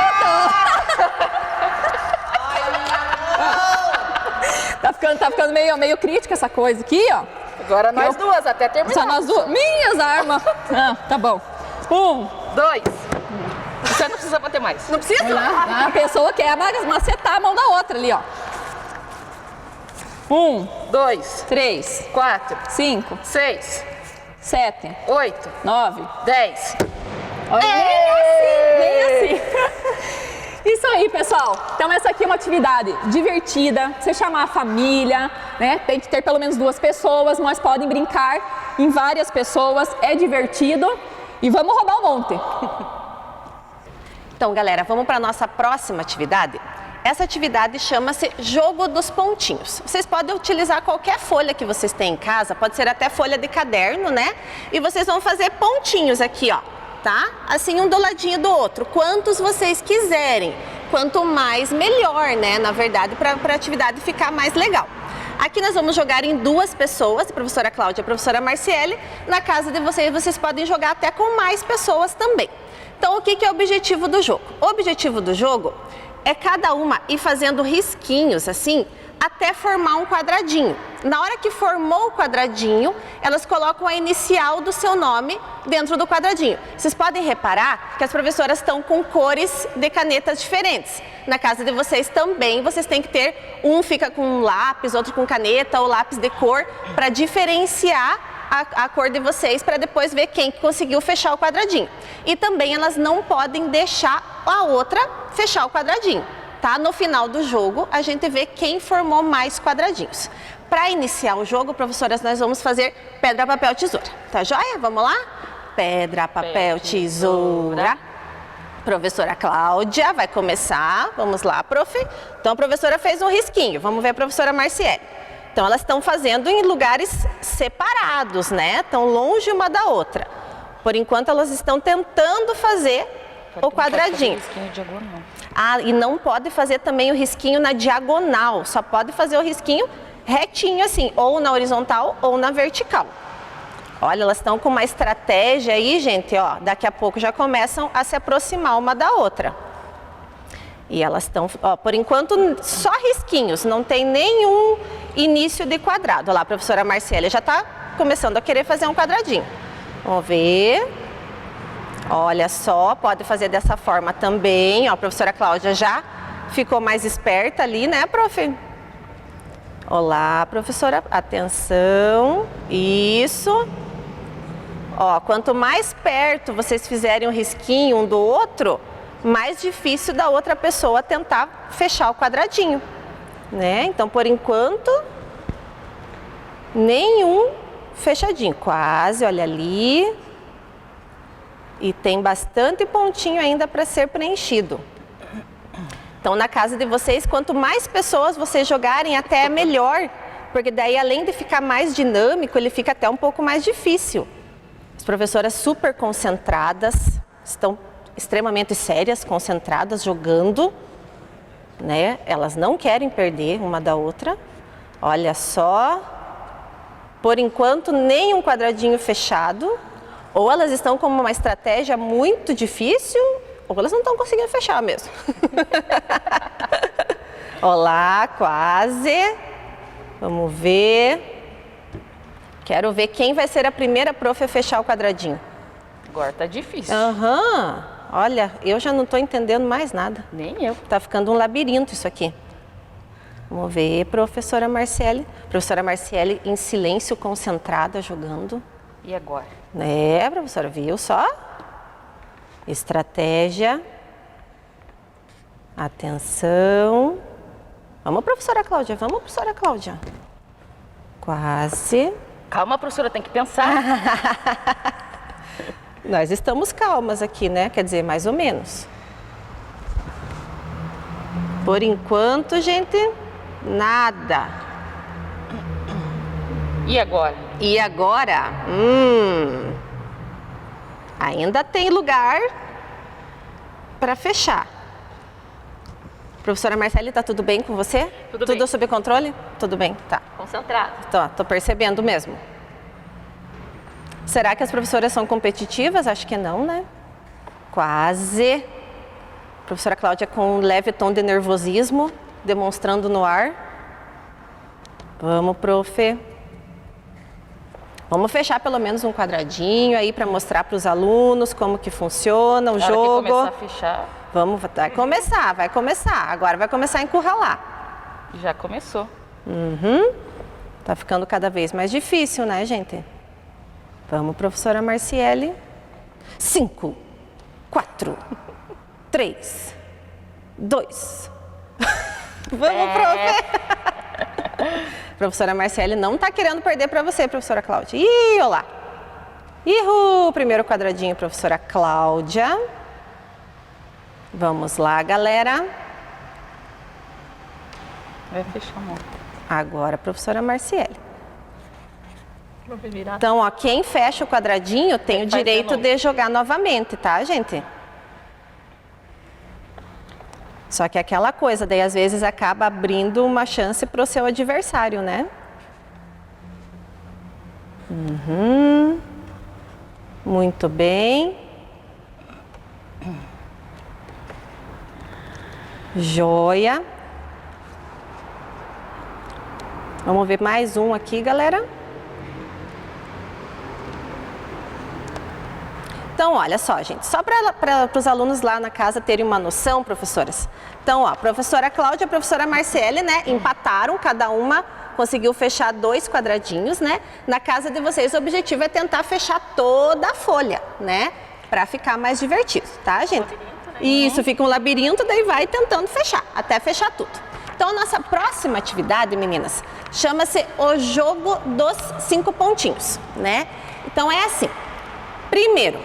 Tá ficando meio crítica essa coisa aqui, ó. agora nós duas, até terminar. Só nós duas. Minhas armas. Ah, tá bom. 1, 2. Você não precisa bater mais. não precisa? a pessoa quer macetar a mão da outra ali, ó. 1, 2, 3, 4, 5, 6, 7, 8, 9. 10. Olha, bem assim. Isso aí, pessoal. Então essa aqui é uma atividade divertida. Você chamar a família, né? Tem que ter pelo menos 2 pessoas, mas podem brincar em várias pessoas. É divertido. E vamos roubar um monte. Então, galera, vamos para a nossa próxima atividade. Essa atividade chama-se Jogo dos Pontinhos. Vocês podem utilizar qualquer folha que vocês têm em casa, pode ser até folha de caderno, né? E vocês vão fazer pontinhos aqui, ó, tá? Assim, um do ladinho do outro. Quantos vocês quiserem. Quanto mais, melhor, né? Na verdade, para a atividade ficar mais legal. Aqui nós vamos jogar em 2 pessoas, a professora Cláudia e a professora Marciele. Na casa de vocês, vocês podem jogar até com mais pessoas também. Então, o que é o objetivo do jogo? O objetivo do jogo é cada uma ir fazendo risquinhos assim, até formar um quadradinho. Na hora que formou o quadradinho, elas colocam a inicial do seu nome dentro do quadradinho. Vocês podem reparar que as professoras estão com cores de canetas diferentes. Na casa de vocês também, vocês têm que ter, um fica com um lápis, outro com caneta ou lápis de cor, para diferenciar a cor de vocês, para depois ver quem conseguiu fechar o quadradinho. E também elas não podem deixar a outra fechar o quadradinho, tá? No final do jogo, a gente vê quem formou mais quadradinhos. Para iniciar o jogo, professoras, nós vamos fazer pedra, papel, tesoura. Tá joia? Vamos lá? Pedra, papel, tesoura. Professora Cláudia vai começar. Vamos lá, prof. Então, a professora fez um risquinho. Vamos ver a professora Marciele. Então, elas estão fazendo em lugares separados, né? Estão longe uma da outra. Por enquanto, elas estão tentando fazer o quadradinho. Ah, e não pode fazer também o risquinho na diagonal. Só pode fazer o risquinho retinho assim, ou na horizontal ou na vertical. Olha, elas estão com uma estratégia aí, gente, ó. Daqui a pouco já começam a se aproximar uma da outra. E elas estão, ó, por enquanto, só risquinhos, não tem nenhum início de quadrado. Olha lá, a professora Marciele já está começando a querer fazer um quadradinho. Vamos ver. Olha só, pode fazer dessa forma também. Ó, a professora Cláudia já ficou mais esperta ali, né, prof? Olá, professora, atenção. Isso. Ó, quanto mais perto vocês fizerem um risquinho um do outro, mais difícil da outra pessoa tentar fechar o quadradinho, né? Então, por enquanto, nenhum fechadinho. Quase, olha ali. E tem bastante pontinho ainda para ser preenchido. Então, na casa de vocês, quanto mais pessoas vocês jogarem, até é melhor. Porque daí, além de ficar mais dinâmico, ele fica até um pouco mais difícil. As professoras super concentradas, estão extremamente sérias, concentradas, jogando, né? Elas não querem perder uma da outra. Olha só. Por enquanto, nem um quadradinho fechado. Ou elas estão com uma estratégia muito difícil, ou elas não estão conseguindo fechar mesmo. Olá, quase. Vamos ver. Quero ver quem vai ser a primeira prof a fechar o quadradinho. Agora tá difícil. Aham. Olha, eu já não estou entendendo mais nada. Nem eu. Tá ficando um labirinto isso aqui. Vamos ver, professora Marciele. Professora Marciele em silêncio, concentrada, jogando. E agora? Né, professora, viu só? Estratégia. Atenção. Vamos, professora Cláudia, vamos, professora Cláudia. Quase. Calma, professora, tem que pensar. Nós estamos calmas aqui, né? Quer dizer, mais ou menos. Por enquanto, gente, nada. E agora? E agora? Ainda tem lugar para fechar. Professora Marcele, tá tudo bem com você? Tudo bem. Tudo sob controle? Tudo bem, tá. Concentrado. Tô percebendo mesmo. Será que as professoras são competitivas? Acho que não, né? Quase. Professora Cláudia com um leve tom de nervosismo, demonstrando no ar. Vamos, prof. Vamos fechar pelo menos um quadradinho aí para mostrar para os alunos como que funciona o Na hora jogo. que começar a fechar, Vai começar. Agora vai começar a encurralar. já começou. Tá ficando cada vez mais difícil, né, gente? Vamos, professora Marciele. 5, 4, 3, 2. Vamos, prof. Professora Marciele não tá querendo perder para você, professora Cláudia. Ih, olá. Ihu, primeiro quadradinho, professora Cláudia. Vamos lá, galera. Vai fechar a mão. Agora, professora Marciele. Vou virar. Então, ó, quem fecha o quadradinho tem o Faz direito de de jogar novamente, tá, gente? Só que aquela coisa, daí às vezes acaba abrindo uma chance para o seu adversário, né? Muito bem. Joia. Vamos ver mais um aqui, galera. Então, olha só, gente, só para os alunos lá na casa terem uma noção, professoras. Então, ó, a professora Cláudia e a professora Marciele, né, empataram, cada uma conseguiu fechar 2 quadradinhos, né? Na casa de vocês, o objetivo é tentar fechar toda a folha, né? Para ficar mais divertido, tá, gente? Isso, fica um labirinto, daí vai tentando fechar, até fechar tudo. Então, a nossa próxima atividade, meninas, chama-se o jogo dos 5 pontinhos, né? Então, é assim. Primeiro,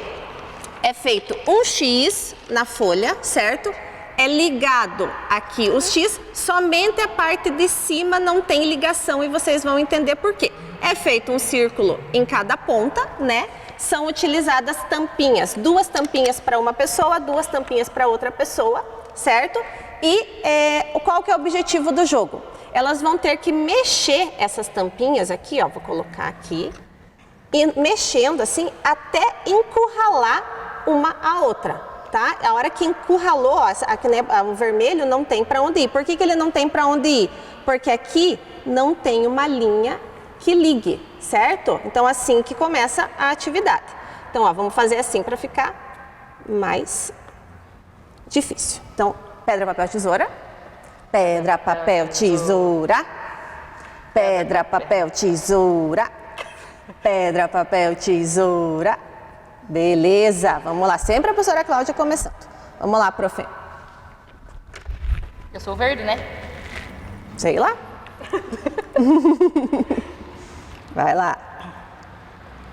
é feito um X na folha, certo? É ligado aqui os X, somente a parte de cima não tem ligação e vocês vão entender por quê. É feito um círculo em cada ponta, né? São utilizadas tampinhas, 2 tampinhas para uma pessoa, 2 tampinhas para outra pessoa, certo? E qual que é o objetivo do jogo? Elas vão ter que mexer essas tampinhas aqui, ó, vou colocar aqui, e mexendo assim até encurralar uma a outra, tá? A hora que encurralou, ó, aqui, né, o vermelho não tem para onde ir. Por que ele não tem para onde ir? Porque aqui não tem uma linha que ligue, certo? Então assim que começa a atividade. Então, ó, vamos fazer assim para ficar mais difícil. Então, pedra, papel, tesoura. Pedra, papel, tesoura. Pedra, papel, tesoura. Pedra, papel, tesoura. Beleza, vamos lá. Sempre a professora Cláudia começando. Vamos lá, prof. Eu sou verde, né? Sei lá. Vai lá.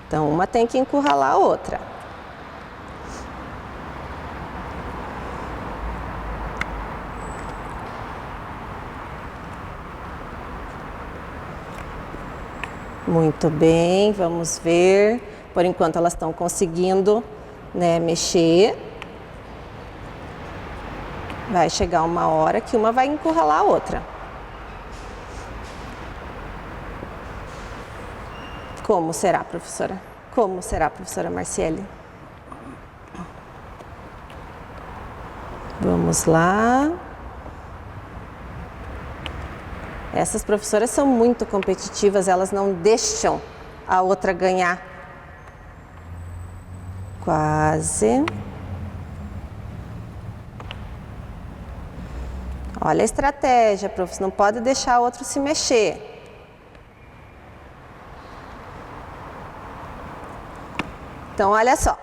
Então, uma tem que encurralar a outra. Muito bem, vamos ver. Por enquanto elas estão conseguindo, né, mexer. Vai chegar uma hora que uma vai encurralar a outra. Como será, professora? Como será, professora Marciele? Vamos lá. Essas professoras são muito competitivas, elas não deixam a outra ganhar. Quase. Olha a estratégia, professor, não pode deixar o outro se mexer. Então, olha só.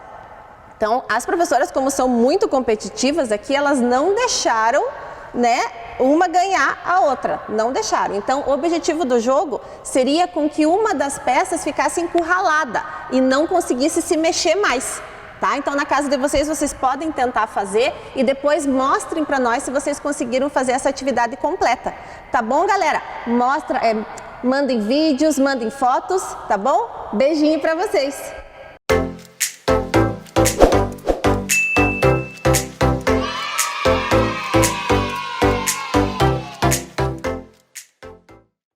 Então, as professoras, como são muito competitivas aqui, elas não deixaram, né, uma ganhar a outra, não deixaram. Então, o objetivo do jogo seria com que uma das peças ficasse encurralada e não conseguisse se mexer mais, tá? Então, na casa de vocês, vocês podem tentar fazer e depois mostrem para nós se vocês conseguiram fazer essa atividade completa, tá bom, galera? Mandem vídeos, mandem fotos, tá bom? Beijinho para vocês!